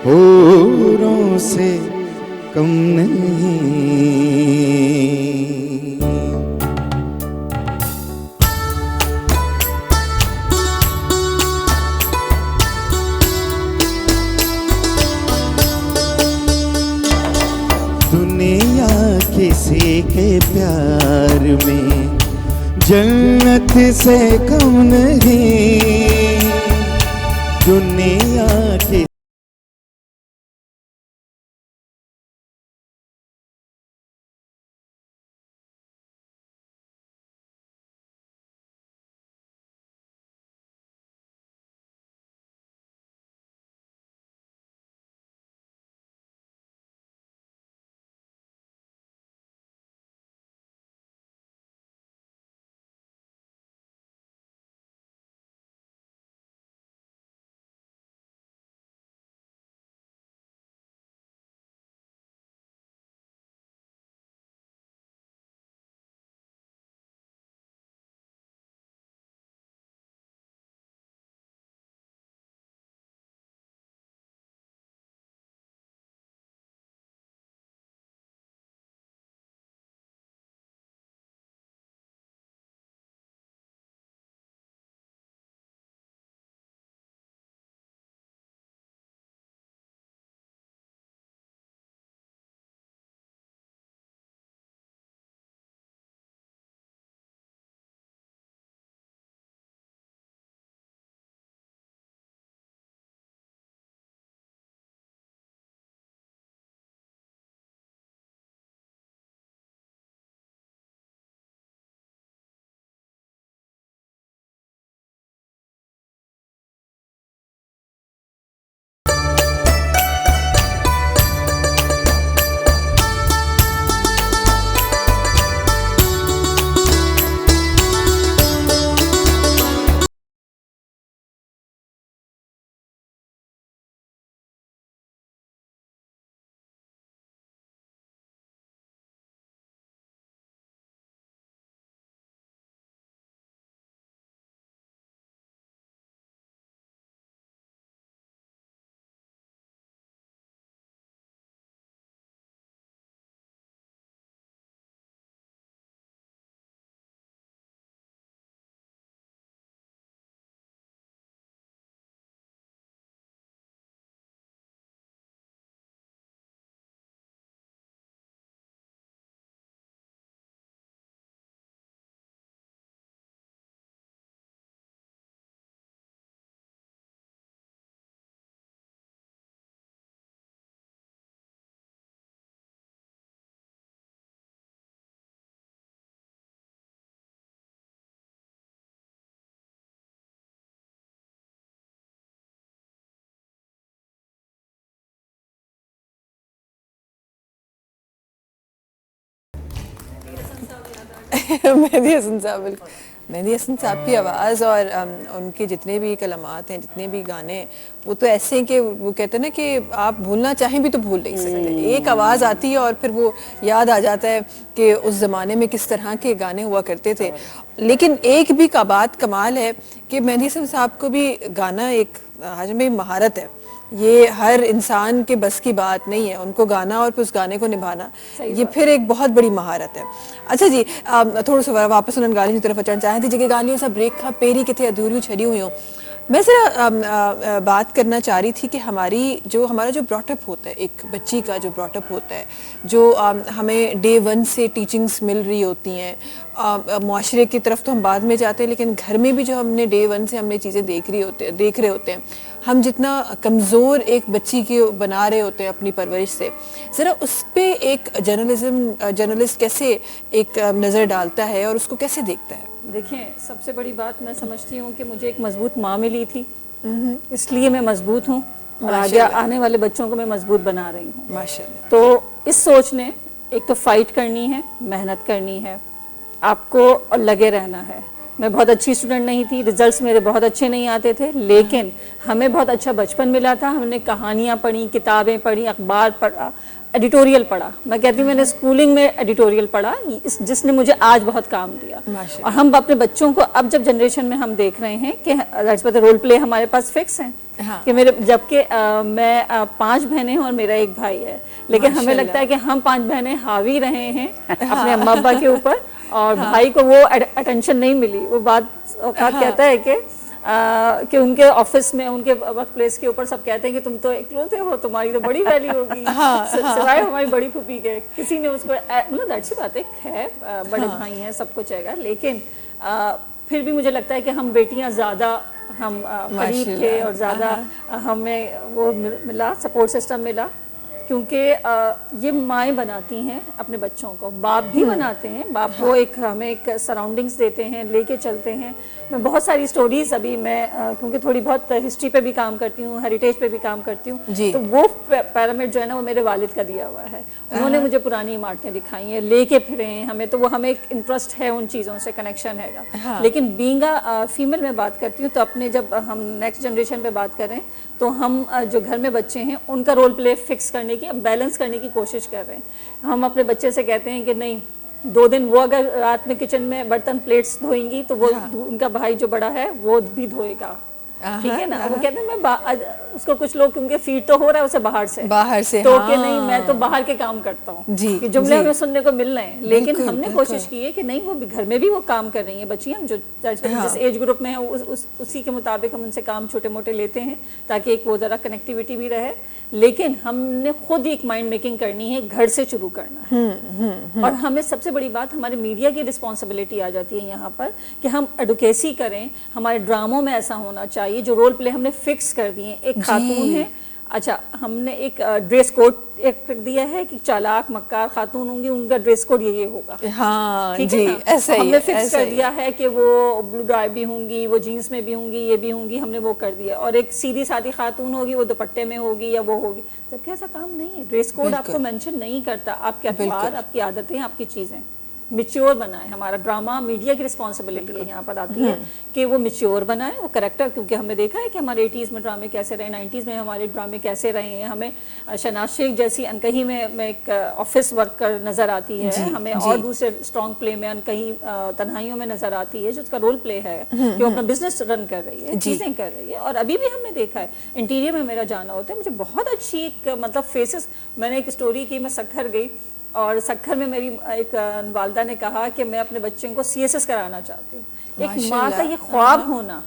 حوروں سے کم نہیں. دنیا کسی کے پیار میں جنت سے کم نہیں، دنیا کی मेहदी हसन साहब, बिल्कुल मेहदी हसन साहब की आवाज़ और उनके जितने भी कलमात हैं, जितने भी गाने हैं, वो तो ऐसे हैं कि वो कहते हैं ना कि आप भूलना चाहें भी तो भूल नहीं सकते। एक आवाज़ आती है और फिर वो याद आ जाता है कि उस ज़माने में किस तरह के गाने हुआ करते थे। लेकिन एक भी का बात कमाल है कि मेहदी हसन साहब को भी गाना एक आज में महारत है, ये हर इंसान के बस की बात नहीं है, उनको गाना और फिर उस गाने को निभाना ये फिर एक बहुत बड़ी महारत है। अच्छा जी, थोड़ा सा वापस उन्होंने गालियों की तरफ अचण चाहे थी जेके गालियों सा ब्रेक खा पेरी किथे अधूरी छड़ी हुई हो। मैं ज़रा बात करना चाह रही थी कि हमारा जो ब्रॉटअप होता है, एक बच्ची का जो ब्रॉटअप होता है, जो हमें डे 1 से टीचिंग्स मिल रही होती हैं, मुआशरे की तरफ तो हम बाद में जाते हैं, लेकिन घर में भी जो हमने डे 1 से हमने चीज़ें देख रहे होते हैं, हम जितना कमज़ोर एक बच्ची के बना रहे होते हैं अपनी परवरिश से, ज़रा उस पर एक जर्नलिस्ट कैसे एक नज़र डालता है और उसको कैसे देखता है? देखिए, सबसे बड़ी बात मैं समझती हूँ कि मुझे एक मजबूत माँ मिली थी, इसलिए मैं मजबूत हूँ और आगे आने वाले बच्चों को मैं मजबूत बना रही हूँ माशाअल्लाह। तो इस सोच ने एक तो फाइट करनी है, मेहनत करनी है, आपको लगे रहना है। मैं बहुत अच्छी स्टूडेंट नहीं थी, रिजल्ट्स मेरे बहुत अच्छे नहीं आते थे, लेकिन हमें बहुत अच्छा बचपन मिला था। हमने कहानियाँ पढ़ी, किताबें पढ़ी, अखबार पढ़ा, एडिटोरियल पढ़ा। मैं कहती हूँ मैंने स्कूलिंग में एडिटोरियल पढ़ा, जिसने मुझे आज बहुत काम दिया। और हम अपने बच्चों को अब जब जनरेशन में हम देख रहे हैं कि रोल प्ले हमारे पास फिक्स है, कि मेरे जबकि मैं 5 बहनें हूँ और मेरा एक भाई है, लेकिन हमें लगता है कि हम 5 बहनें हावी रहे हैं अपने अम्मा अब्बा के ऊपर और भाई को वो अटेंशन नहीं मिली। वो बात कहता है कि उनके ऑफिस में, उनके वर्क प्लेस के ऊपर सब कहते हैं कि तुम तो इकलौते हो, तुम्हारी तो बड़ी वैल्यू होगी, सिवाय हमारी बड़ी फूफी के। किसी ने उसको मतलब दैट सी बात है, बड़े भाई हैं, सब कुछ है, लेकिन फिर भी मुझे लगता है कि हम बेटियां ज़्यादा हम करीब थे और ज़्यादा हमें वो मिला, सपोर्ट सिस्टम मिला, क्योंकि ये माएँ बनाती हैं अपने बच्चों को, बाप भी बनाते हैं, बाप वो एक हमें एक सराउंडिंग्स देते हैं, लेके चलते हैं। मैं बहुत सारी स्टोरीज अभी मैं क्योंकि थोड़ी बहुत हिस्ट्री पे भी काम करती हूँ, हेरिटेज पे भी काम करती हूँ, तो वो पैरामिड जो है ना वो मेरे वालिद का दिया हुआ है। उन्होंने मुझे पुरानी इमारतें दिखाई हैं, लेके फिरे हैं हमें, तो वो हमें एक इंटरेस्ट है उन चीज़ों से, कनेक्शन है। लेकिन बीइंग अ फीमेल में बात करती हूँ, तो अपने जब हम नेक्स्ट जनरेशन पे बात करें तो हम जो घर में बच्चे हैं उनका रोल प्ले फिक्स करने की, बैलेंस करने की कोशिश कर रहे हैं। हम अपने बच्चे से कहते हैं कि नहीं, 2 दिन वो अगर रात में किचन में बर्तन प्लेट्स धोएंगी तो वो उनका भाई जो बड़ा है वो भी धोएगा, ठीक है ना। वो कहते हैं मैं उसको, कुछ लोग क्योंकि फीड तो हो रहा है उसे बाहर से तो कि नहीं मैं तो बाहर के काम करता हूँ, ये जुमले हमें सुनने को मिल रहे हैं। लेकिन हमने कोशिश की है कि नहीं, वो घर में भी वो काम कर रही है बच्चियाँ, जो जिस एज ग्रुप में है उसी के मुताबिक हम उनसे काम छोटे मोटे लेते हैं, ताकि एक वो ज़रा कनेक्टिविटी भी रहे। लेकिन हमने खुद एक माइंड मेकिंग करनी है, घर से शुरू करना है। और हमें सबसे बड़ी बात, हमारे मीडिया की रिस्पॉन्सिबिलिटी आ जाती है यहाँ पर कि हम एडुकेसी करें। हमारे ड्रामों में ऐसा होना चाहिए, जो रोल प्ले हमने फिक्स कर दिए। एक खातून है, अच्छा हमने एक ड्रेस कोड एक दिया है कि चालाक मक्कार खातून होंगी, उनका ड्रेस कोड ये होगा, हाँ ठीक है ना। ऐसा ही हमने फिक्स कर दिया है कि वो ब्लू डाई भी होंगी, वो जीन्स में भी होंगी, ये भी होंगी, हमने वो कर दिया। और एक सीधी सादी खातून होगी, वो दुपट्टे में होगी या वो होगी, जबकि ऐसा काम नहीं है। ड्रेस कोड आपको मेंशन नहीं करता, आपके अखबार, आपकी आदतें, आपकी चीज़ें। मिच्योर बनाए, हमारा ड्रामा मीडिया की रिस्पॉन्सिबिलिटी है यहाँ पर आती है कि वो मिच्योर बनाए, वो करेक्टर, क्योंकि हमने देखा है कि हमारे 80s में ड्रामे कैसे रहे, 90s में हमारे ड्रामे कैसे रहे हैं। हमें शहनाज शेख जैसी अनकही में एक ऑफिस वर्कर नज़र आती है, हमें और दूसरे स्ट्रॉन्ग प्ले में अनकही तन्हाइयों में नज़र आती है, जो उसका रोल प्ले है कि वो अपना बिजनेस रन कर रही है, चीज़ें कर रही है। और अभी भी हमने देखा है, इंटीरियर में मेरा जाना होता है, मुझे बहुत अच्छी एक मतलब फेसेस, मैंने एक स्टोरी की, मैं सक्खर गई और सक्खर में मेरी एक वालदा ने कहा कि मैं अपने बच्चे को CSS कराना चाहती हूँ। एक माँ का ये ख्वाब होना,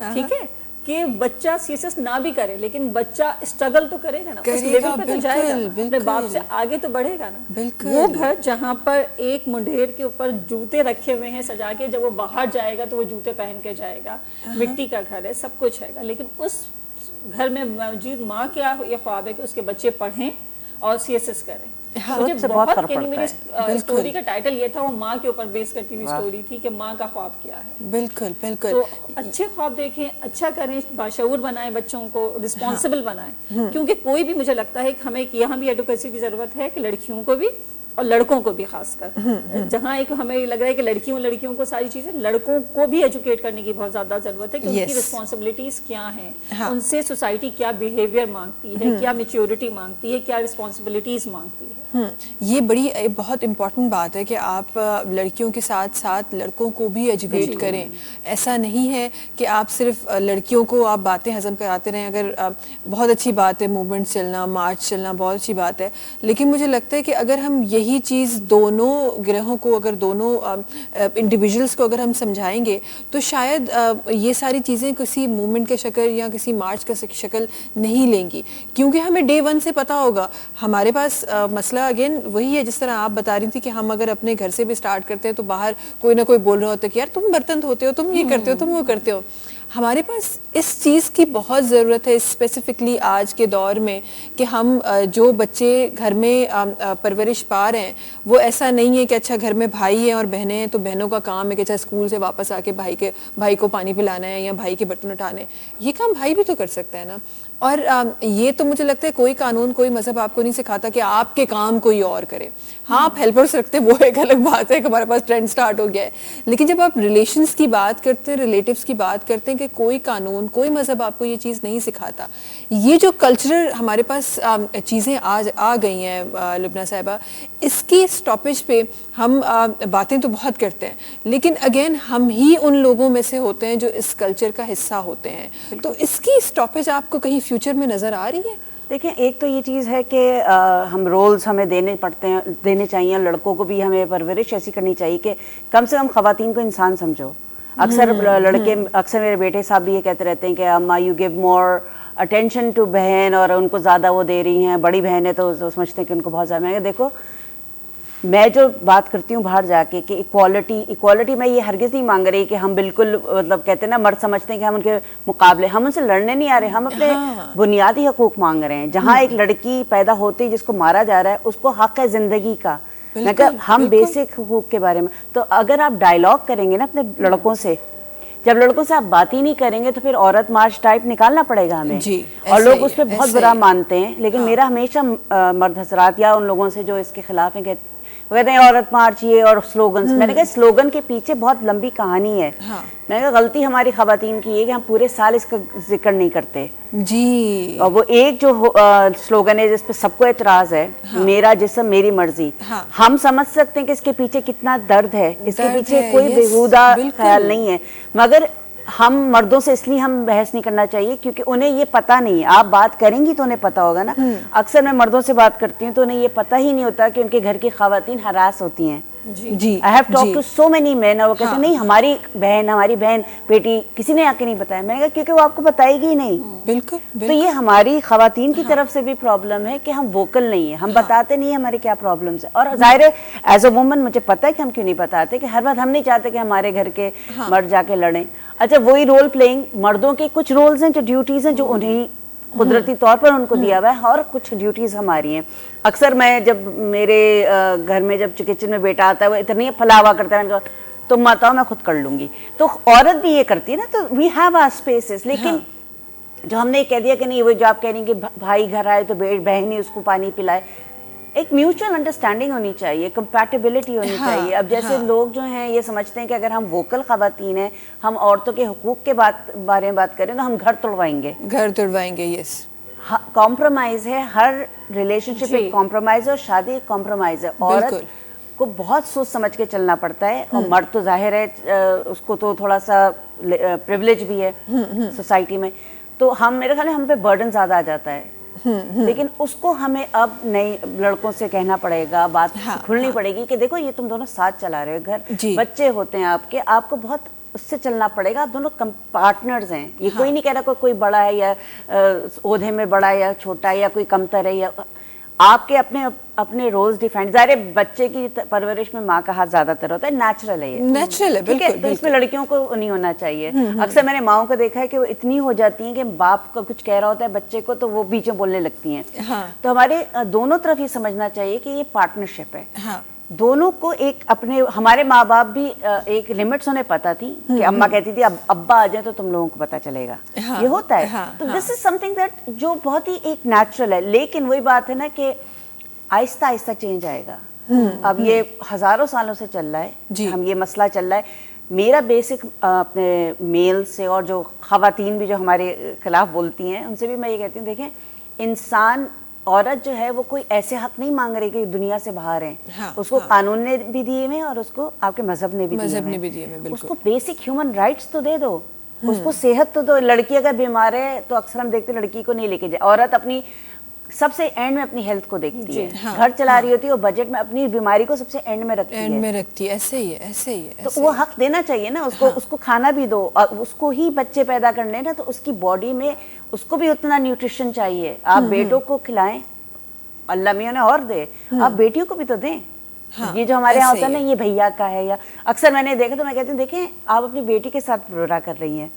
ठीक है, कि बच्चा CSS ना भी करे, लेकिन बच्चा स्ट्रगल तो करेगा ना, उस लेवल पे तो जाएगा ना, अपने बाप से आगे तो बढ़ेगा ना। वो घर जहाँ पर एक मुंडेर के ऊपर जूते रखे हुए हैं सजा के, जब वो बाहर जाएगा तो वो जूते पहन के जाएगा, मिट्टी का घर है, सब कुछ है, लेकिन उस घर में मौजूद माँ क्या ये ख्वाब है कि उसके बच्चे पढ़ें और CSS करें। मुझे बहुत मेरी स्टोरी का टाइटल ये था, वो माँ के ऊपर बेस करती हुई स्टोरी थी कि माँ का ख्वाब क्या है। बिल्कुल बिल्कुल। तो अच्छे ख्वाब देखें, अच्छा करें, बाशऊर बनाएं, बच्चों को रिस्पॉन्सिबल बनाएं, क्योंकि कोई भी, मुझे लगता है कि हमें यहाँ भी एडुकेसी की ज़रूरत है कि लड़कियों को भी اور لڑکوں کو بھی خاص کر. جہاں ایک ہمیں لگ رہا ہے کہ لڑکیوں کو ساری چیزیں، لڑکوں کو بھی ایجوکیٹ کرنے کی بہت زیادہ ضرورت ہے کہ ان کی رسپانسبلٹیز کیا ہیں، ان سے سوسائٹی کیا بیہیویئر مانگتی ہے، کیا میچیورٹی مانگتی ہے، کیا رسپانسبلٹیز مانگتی ہے. یہ بڑی بہت امپورٹنٹ بات ہے کہ آپ لڑکیوں کے ساتھ ساتھ لڑکوں کو بھی ایجوکیٹ کریں. ایسا نہیں ہے کہ آپ صرف لڑکیوں کو آپ باتیں ہضم کراتے رہیں. اگر بہت اچھی بات ہے موومنٹ چلنا، مارچ چلنا، بہت اچھی بات ہے، لیکن مجھے لگتا ہے کہ اگر ہم یہی چیز دونوں گروہوں کو، اگر دونوں انڈیویجولس کو اگر ہم سمجھائیں گے تو شاید یہ ساری چیزیں کسی موومنٹ کے شکل یا کسی مارچ کا شکل نہیں لیں گی، کیونکہ ہمیں ڈے ون سے پتہ ہوگا. ہمارے پاس مسئلہ اگین وہی ہے جس طرح آپ بتا رہی تھی کہ ہم اگر اپنے گھر سے بھی اسٹارٹ کرتے ہیں تو باہر کوئی نہ کوئی بول رہا ہوتا ہے کہ یار تم برتن دھوتے ہو، تم یہ کرتے ہو، تم وہ کرتے ہو. ہمارے پاس اس چیز کی بہت ضرورت ہے اسپیسیفکلی آج کے دور میں کہ ہم جو بچے گھر میں پرورش پا رہے ہیں وہ ایسا نہیں ہے کہ اچھا گھر میں بھائی ہیں اور بہنیں ہیں تو بہنوں کا کام ہے کہ اچھا اسکول سے واپس آ کے بھائی کو پانی پلانا ہے یا بھائی کے برتن اٹھانے. یہ کام بھائی بھی تو کر سکتا ہے نا. اور یہ تو مجھے لگتا ہے کوئی قانون، کوئی مذہب آپ کو نہیں سکھاتا کہ آپ کے کام کوئی اور کرے. ہاں آپ ہیلپرس رکھتے وہ ایک الگ بات ہے کہ ہمارے پاس ٹرینڈ سٹارٹ ہو گیا ہے، لیکن جب آپ ریلیشنز کی بات کرتے ہیں، ریلیٹیوز کی بات کرتے ہیں کہ کوئی قانون، کوئی مذہب آپ کو یہ چیز نہیں سکھاتا. یہ جو کلچرل ہمارے پاس چیزیں آج آ گئی ہیں لبنہ صاحبہ، اس کی اسٹاپیج پہ ہم باتیں تو بہت کرتے ہیں، لیکن اگین ہم ہی ان لوگوں میں سے ہوتے ہیں جو اس کلچر کا حصہ ہوتے ہیں. تو اس کی اسٹاپیج آپ کو کہیں فیوچر میں نظر آ رہی ہے؟ دیکھیں، ایک تو یہ چیز ہے کہ ہم رولز ہمیں دینے چاہیے، لڑکوں کو بھی ہمیں پرورش ایسی کرنی چاہیے کہ کم سے کم خواتین کو انسان سمجھو. اکثر لڑکے، اکثر میرے بیٹے صاحب بھی یہ کہتے رہتے ہیں کہ اما you give more attention to بہن، اور ان کو زیادہ وہ دے رہی ہیں، بڑی بہن ہے تو سمجھتے ہیں کہ ان کو بہت زیادہ. میں دیکھو، میں جو بات کرتی ہوں باہر جا کے کہ ایکوالٹی میں یہ ہرگز نہیں مانگ رہی کہ ہم بالکل مطلب کہتے ہیں نا مرد سمجھتے ہیں کہ ہم ان کے مقابلے، ہم ان سے لڑنے نہیں آ رہے، ہم اپنے بنیادی حقوق مانگ رہے ہیں. جہاں ایک لڑکی پیدا ہوتی جس کو مارا جا رہا ہے اس کو حق ہے زندگی کا. میں کہ ہم بیسک حقوق کے بارے میں، تو اگر آپ ڈائیلاگ کریں گے نا اپنے لڑکوں سے، جب لڑکوں سے آپ بات ہی نہیں کریں گے تو پھر عورت مارچ ٹائپ نکالنا پڑے گا ہمیں. اور لوگ اس پہ بہت برا مانتے ہیں، لیکن میرا ہمیشہ مرد حضرات یا ان لوگوں سے جو اس کے خلاف ہیں وہ کہتے ہیں عورت مارچ یہ اور سلوگنز. میں نے کہا سلوگن کے پیچھے بہت لمبی کہانی ہے. میں نے کہا غلطی ہماری خواتین کی ہے کہ ہم پورے سال اس کا ذکر نہیں کرتے. جی. اور وہ ایک جو سلوگن ہے جس پہ سب کو اعتراض ہے، میرا جسم میری مرضی، ہم سمجھ سکتے ہیں کہ اس کے پیچھے کتنا درد ہے، اس کے پیچھے کوئی بےہودہ خیال نہیں ہے. مگر ہم مردوں سے اس لیے ہم بحث نہیں کرنا چاہیے کیونکہ انہیں یہ پتہ نہیں ہے. آپ بات کریں گی تو انہیں پتہ ہوگا نا. اکثر میں مردوں سے بات کرتی ہوں تو انہیں یہ پتہ ہی نہیں ہوتا کہ ان کے گھر کی خواتین ہراس ہوتی ہیں. جی I have talked to so many men اور وہ کہتے ہیں نہیں ہماری بہن بیٹی کسی نے آ کے نہیں بتایا. میں نے کہا کیونکہ وہ آپ کو بتائے گی ہی نہیں. بالکل. تو یہ ہماری خواتین کی طرف سے بھی پرابلم ہے کہ ہم ووکل نہیں ہیں، ہم بتاتے نہیں ہیں ہمارے کیا پرابلمس ہیں. اور ظاہر ہے ایز اے وومن مجھے پتہ ہے کہ ہم کیوں نہیں بتاتے، کہ ہر بات ہم نہیں چاہتے کہ ہمارے گھر کے مرد جا کے لڑیں. اچھا وہی رول پلئنگ، مردوں کے کچھ رولز ہیں جو ڈیوٹیز ہیں جو انہیں قدرتی طور پر ان کو دیا ہوا ہے، اور کچھ ڈیوٹیز ہماری ہیں. اکثر میں جب میرے گھر میں جب کچن میں بیٹا آتا ہے وہ اتنی پھلاوا کرتا ہے، تم مت آؤ میں خود کر لوں گی. تو عورت بھی یہ کرتی ہے نا، تو وی ہیو آور اسپیسز. لیکن جو ہم نے کہہ دیا کہ نہیں، وہ جو آپ کہہ رہی ہیں کہ بھائی گھر آئے تو بہن ہی اس کو پانی پلائے، ایک میوچل انڈرسٹینڈنگ ہونی چاہیے، کمپیٹیبلٹی ہونی چاہیے. اب جیسے لوگ جو ہیں یہ سمجھتے ہیں کہ اگر ہم ووکل خواتین ہیں، ہم عورتوں کے حقوق کے بارے میں بات کریں تو ہم گھر توڑوائیں گے. یس، کمپرومائز ہے، ہر ریلیشن شپ ایک کمپرومائز ہے اور شادی ایک کمپرومائز ہے. عورت کو بہت سوچ سمجھ کے چلنا پڑتا ہے، اور مرد تو ظاہر ہے اس کو تو تھوڑا سا پریولیج بھی ہے سوسائٹی میں، تو میرے خیال میں ہم پہ برڈن زیادہ آ جاتا ہے. لیکن اس کو ہمیں اب نئے لڑکوں سے کہنا پڑے گا، بات کھلنی پڑے گی کہ دیکھو یہ تم دونوں ساتھ چلا رہے ہو گھر، بچے ہوتے ہیں آپ کو بہت اس سے چلنا پڑے گا. آپ دونوں پارٹنرز ہیں. یہ کوئی نہیں کہہ رہا کوئی بڑا ہے یا عہدے میں بڑا ہے یا چھوٹا ہے یا کوئی کمتر ہے، یا آپ کے اپنے رولز ڈیفائنڈ. ظاہر بچے کی پرورش میں ماں کا ہاتھ زیادہ تر ہوتا ہے، نیچرل ہے یہ، نیچرل ہے بالکل. تو اس میں لڑکیوں کو نہیں ہونا چاہیے. اکثر میں نے ماؤں کو دیکھا ہے کہ وہ اتنی ہو جاتی ہیں کہ باپ کا کچھ کہہ رہا ہوتا ہے بچے کو تو وہ بیچ میں بولنے لگتی ہیں. تو ہمارے دونوں طرف یہ سمجھنا چاہیے کہ یہ پارٹنرشپ ہے. دونوں کو ایک اپنے، ہمارے ماں باپ بھی ایک لمٹس انہیں پتا تھی کہ اماں کہتی تھی اب ابا آ جائیں تو تم لوگوں کو پتا چلے گا، یہ ہوتا ہے. تو دس از سم تھنگ دیٹ جو بہت ہی ایک نیچرل ہے. لیکن وہی بات ہے نا کہ آہستہ آہستہ چینج آئے گا. اب یہ ہزاروں سالوں سے چل رہا ہے, ہم یہ مسئلہ چل رہا ہے. میرا بیسک اپنے میل سے اور جو خواتین بھی جو ہمارے خلاف بولتی ہیں ان سے بھی میں یہ کہتی ہوں, دیکھیں انسان عورت جو ہے وہ کوئی ایسے حق نہیں مانگ رہی کہ دنیا سے باہر ہیں, اس کو قانون نے بھی دیے ہوئے اور اس کو آپ کے مذہب نے بھی دیے ہوئے, اس کو بیسک ہیومن رائٹس تو دے دو, اس کو صحت تو دو. لڑکی اگر بیمار ہے تو اکثر ہم دیکھتے لڑکی کو نہیں لے کے جائے, عورت اپنی سب سے اینڈ میں اپنی ہیلتھ کو دیکھتی ہے, گھر چلا رہی ہوتی ہے اور بجٹ میں اپنی بیماری کو سب سے اینڈ میں رکھتی ہے. ایسے ہی ہے. تو وہ حق دینا چاہیے نا اس کو کھانا بھی دو, اور اس کو ہی بچے پیدا کرنے نا, تو اس کی باڈی میں اس کو بھی اتنا نیوٹریشن چاہیے. آپ بیٹوں کو کھلائیں, اللہ میاں نے اور دے, آپ بیٹیوں کو بھی تو دیں. یہ جو ہمارے یہاں ہوتا ہے نا یہ بھیا کا ہے, یا اکثر میں نے دیکھا تو میں کہتی ہوں دیکھیں آپ اپنی بیٹی کے ساتھ برا کر رہی ہیں,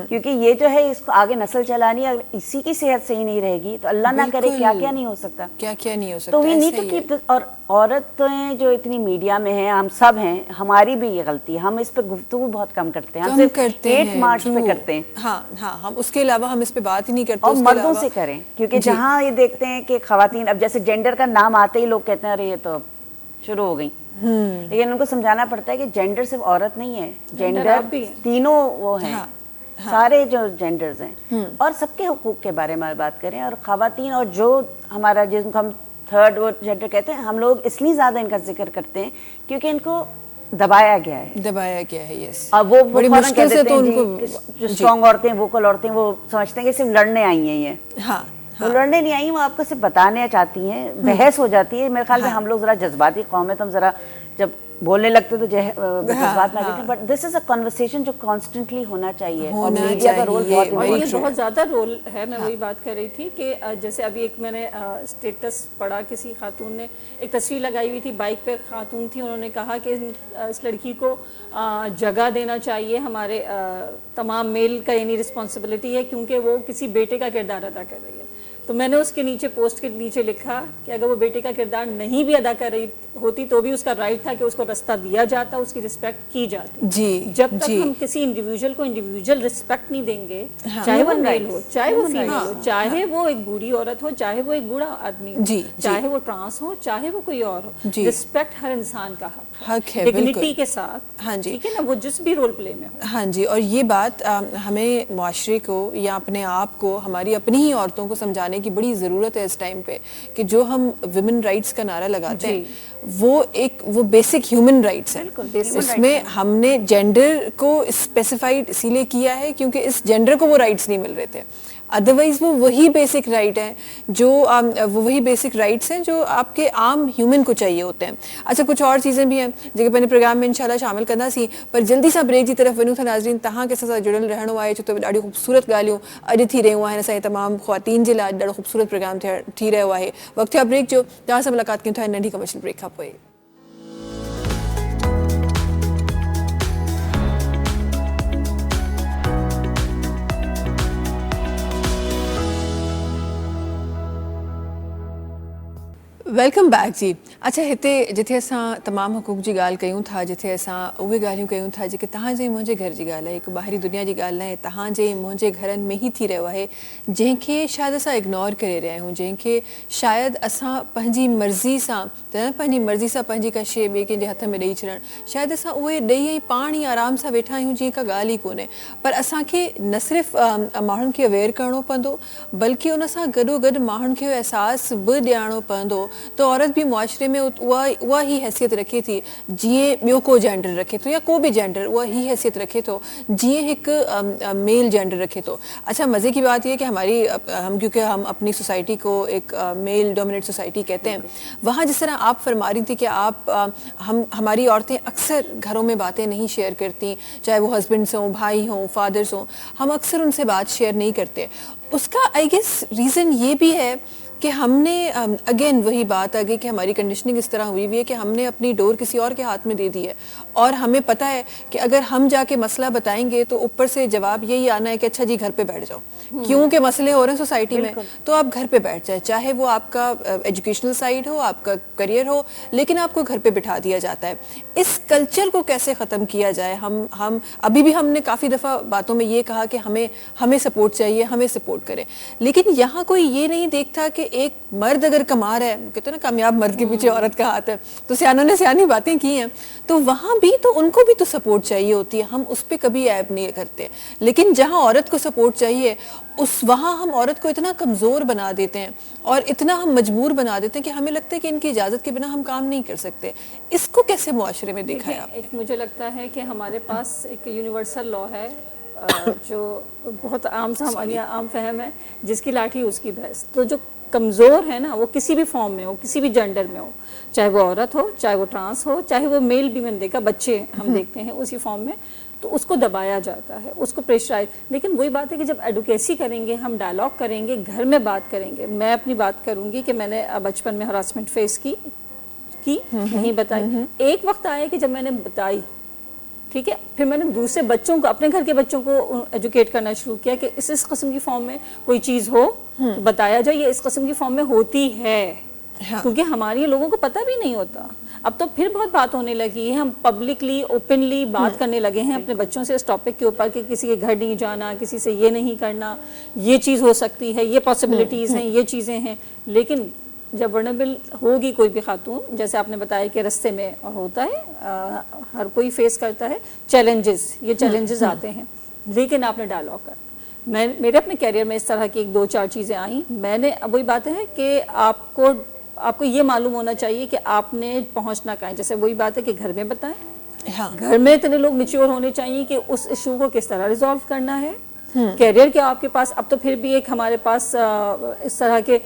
کیونکہ یہ جو ہے اس کو آگے نسل چلانی ہے, اسی کی صحت صحیح نہیں رہے گی تو اللہ نہ کرے کیا کیا نہیں ہو سکتا, کیا نہیں ہو سکتا. تو وی نیڈ ٹو کیپ. اور عورتیں جو اتنی میڈیا میں ہیں, ہم سب ہیں, ہماری بھی یہ غلطی ہے, ہم اس پہ گفتگو بہت کم کرتے ہیں, ہم صرف ہیٹ مارچ پہ کرتے ہیں. ہاں ہم اس کے علاوہ ہم اس پہ بات ہی نہیں کرتے. اور مردوں سے کریں, کیونکہ جہاں یہ دیکھتے ہیں کہ خواتین, اب جیسے جینڈر کا نام آتے ہی لوگ کہتے ہیں ارے یہ تو شروع ہو گئی, لیکن ان کو سمجھانا پڑتا ہے کہ جینڈر صرف عورت نہیں ہے, جینڈر تینوں وہ ہیں, سارے جو جینڈرز ہیں, اور سب کے حقوق کے بارے میں بات کریں. اور خواتین اور جو ہمارا جن کو ہم تھرڈ جینڈر کہتے ہیں, ہم لوگ اس لیے زیادہ ان کا ذکر کرتے ہیں کیونکہ ان کو دبایا گیا ہے. یس, اب وہ بڑی مشکل سے تو ان کو جو اسٹرانگ عورتیں, ووکل عورتیں, وہ سمجھتے ہیں کہ صرف لڑنے آئی ہیں یہ. وہ لڑنے نہیں آئی, وہ آپ کو صرف بتانے چاہتی ہیں, بحث ہو جاتی ہے. میرے خیال میں ہم لوگ ذرا جذباتی قوم ہے, تو ہم ذرا جب بولنے لگتے تو جذبات میں آ جاتے ہیں, but this is a conversation جو کانسٹنٹلی ہونا چاہیے, اور میڈیا کا رول بہت زیادہ رول ہے. میں وہی بات کر رہی تھی کہ جیسے ابھی ایک میں نے اسٹیٹس پڑھا, کسی خاتون نے ایک تصویر لگائی ہوئی تھی, بائک پہ خاتون تھی, انہوں نے کہا کہ اس لڑکی کو جگہ دینا چاہیے, ہمارے تمام میل کا یعنی رسپانسبلٹی ہے کیونکہ وہ کسی بیٹے کا کردار ادا کر رہی ہے. تو میں نے اس کے نیچے پوسٹ کے نیچے لکھا کہ اگر وہ بیٹے کا کردار نہیں بھی ادا کر رہی ہوتی تو بھی اس کا رائٹ تھا کہ اس کو رستہ دیا جاتا, اس کی رسپیکٹ کی جاتی. جب تک ہم کسی انڈیویجول کو انڈیویجول رسپیکٹ نہیں دیں گے, چاہے وہ میل ہو, چاہے وہ فیمیل ہو, چاہے وہ ایک بوڑھی عورت ہو, چاہے وہ ایک بوڑھا آدمی ہو, چاہے وہ ٹرانس ہو, چاہے وہ کوئی اور ہو, رسپیکٹ ہر انسان کا حق ہے, ڈگنیٹی کے ساتھ. ٹھیک ہے نا, وہ جس بھی رول پلے میں ہو. ہاں جی, اور یہ بات ہمیں معاشرے کو یا اپنے آپ کو, ہماری اپنی ہی عورتوں کو سمجھانے کی بڑی ضرورت ہے اس ٹائم پہ, کہ جو ہم ویمن رائٹس کا نعرہ لگاتے ہیں وہ بیسک ہیومن رائٹس ہیں. اس میں ہم نے جینڈر کو اسپیسیفائڈ اسی لیے کیا ہے کیونکہ اس جینڈر کو وہ رائٹس نہیں مل رہے تھے, ادروائز وہ وہی بیسک رائٹ ہیں جو وہی بیسک رائٹس ہیں جو آپ کے عام ہیومن کو چاہیے ہوتے ہیں. اچھا, کچھ اور چیزیں بھی ہیں جو کہ پروگرام میں انشاءاللہ شامل کرنا سی, پر جلدی سا بریک کی طرف ونوں تھا. ناظرین تہاں کے ساتھ جڑل رہنو آئے جو ڈاڑی خوبصورت ڳالھيون اڄ थी रहियूं आहिनि असांजे तमामु ख़्वातीन जे लाइ ॾाढो ख़ूबसूरत प्रोग्राम थी रहियो आहे. वक़्तु आहे ब्रेक जो, तव्हां सां मुलाक़ात कयूं था नंढी कमर्शियल ब्रेक खां पोइ. वेलकम बैक जी. अच्छा, हिते जिथे असां तमामु हुक़ूक़ जी ॻाल्हि कयूं था, जिथे असां उहे ॻाल्हियूं कयूं था जेके तव्हांजे मुंहिंजे घर जी ॻाल्हि आहे, हिकु ॿाहिरी दुनिया जी ॻाल्हि न आहे, तव्हांजे मुंहिंजे घरनि में ई थी रहियो आहे, जंहिंखे शायदि असां इग्नोर करे रहिया आहियूं, जंहिंखे शायदि असां पंहिंजी मर्ज़ी सां पंहिंजी का शइ ॿिए कंहिंजे हथ में ॾेई छॾणु, शायदि असां उहे ॾेई ऐं पाण ई आराम सां वेठा आहियूं जीअं का ॻाल्हि ई कोन्हे. पर असांखे न सिर्फ़ु माण्हुनि खे अवेयर करिणो पवंदो, बल्कि उन सां गॾोगॾु माण्हुनि खे अहसासु बि ॾियारणो पवंदो तो औरत भी मुआशरे में उहा ही हैसियत रखे थी जीअं ॿियो को जेंडर रखे थो, या को भी जेंडर उहा ही हैसियत रखे थो जीअं हिकु मेल जेंडर रखे थो. अच्छा, मज़े की बात यह कि क्योंकि हम अपनी सोसाइटी को एक मेल डोमिनेट सोसाइटी कहते हैं, वहाँ जिस तरह आप फरमा रही थी कि हमारी औरतें अक्सर घरों में बातें नहीं शेयर करती, चाहे वो हस्बैंड्स हों, भाई हों, फादर्स हों, हम अक्सर उनसे बात शेयर नहीं करते. उसका आई गेस रीज़न ये भी है कि हमने अगेन वही बात आ गई कि हमारी कंडीशनिंग इस तरह हुई हुई है कि हमने अपनी डोर किसी और के हाथ में दे दी है, और हमें पता है कि अगर हम जाके मसला बताएंगे तो ऊपर से जवाब यही आना है कि अच्छा जी घर पे बैठ जाओ, क्योंकि मसले हो रहे हैं सोसाइटी में, तो आप घर पे बैठ जाए, चाहे वो आपका एजुकेशनल साइड हो, आपका करियर हो, लेकिन आपको घर पे बिठा दिया जाता है. इस कल्चर को कैसे ख़त्म किया जाए? हम अभी भी हमने काफ़ी दफ़ा बातों में ये कहा कि हमें सपोर्ट चाहिए, हमें सपोर्ट करें, लेकिन यहाँ कोई ये नहीं देखता कि ایک مرد اگر کما رہا ہے, کہتے ہیں نا کامیاب مرد کے پیچھے عورت کا ہاتھ ہے, تو سیانوں نے سیانی باتیں کی ہیں, تو وہاں بھی تو ان کو بھی تو سپورٹ چاہیے ہوتی ہے, ہم اس پہ کبھی عیب نہیں کرتے. لیکن جہاں عورت کو سپورٹ چاہیے وہاں ہم عورت کو اتنا کمزور بنا دیتے ہیں اور اتنا ہم مجبور بنا دیتے ہیں کہ ہمیں لگتا ہے کہ ان کی اجازت کے بنا ہم کام نہیں کر سکتے. اس کو کیسے معاشرے میں دیکھا ہے آپ نے؟ ایک مجھے لگتا ہے کہ ہمارے پاس ایک یونیورسل لا ہے جو بہت عام فہم ہے, جس کی لاٹھی اس کی بھینس. تو جو کمزور ہے نا, وہ کسی بھی فارم میں ہو, کسی بھی جینڈر میں ہو, چاہے وہ عورت ہو, چاہے وہ ٹرانس ہو, چاہے وہ میل بھی, میں نے دیکھا بچے ہم دیکھتے ہیں اسی فارم میں, تو اس کو دبایا جاتا ہے, اس کو پریشرائز. لیکن وہی بات ہے کہ جب ایڈوکیسی کریں گے, ہم ڈائلاگ کریں گے, گھر میں بات کریں گے. میں اپنی بات کروں گی کہ میں نے بچپن میں ہراسمنٹ فیس کی نہیں بتائی. ایک وقت آیا کہ جب میں نے بتائی, ٹھیک ہے, پھر میں نے دوسرے بچوں کو, اپنے گھر کے بچوں کو ایجوکیٹ کرنا شروع کیا کہ اس قسم کی فارم میں کوئی چیز ہو تو بتایا جائے, یہ اس قسم کی فارم میں ہوتی ہے. کیونکہ ہماری لوگوں کو پتہ بھی نہیں ہوتا. اب تو پھر بہت بات ہونے لگی ہے, ہم پبلکلی اوپنلی بات کرنے لگے ہیں اپنے بچوں سے اس ٹاپک کے اوپر کہ کسی کے گھر نہیں جانا, کسی سے یہ نہیں کرنا, یہ چیز ہو سکتی ہے, یہ پاسبلٹیز ہیں, یہ چیزیں ہیں. لیکن جب ورنیبل ہوگی کوئی بھی خاتون, جیسے آپ نے بتایا کہ رستے میں ہوتا ہے, ہر کوئی فیس کرتا ہے چیلنجز, یہ چیلنجز آتے ہیں, لیکن آپ نے ڈائلاگ کر. میرے اپنے کیریئر میں اس طرح کی 2-4 چیزیں آئیں. میں نے وہی بات ہے کہ آپ کو یہ معلوم ہونا چاہیے کہ آپ نے پہنچنا کہاں ہے. جیسے وہی بات ہے کہ گھر میں بتائیں, گھر میں اتنے لوگ میچور ہونے چاہیے کہ اس ایشو کو کس طرح ریزالو کرنا ہے. کیریئر کے آپ کے پاس, اب تو پھر بھی ایک ہمارے پاس اس طرح کے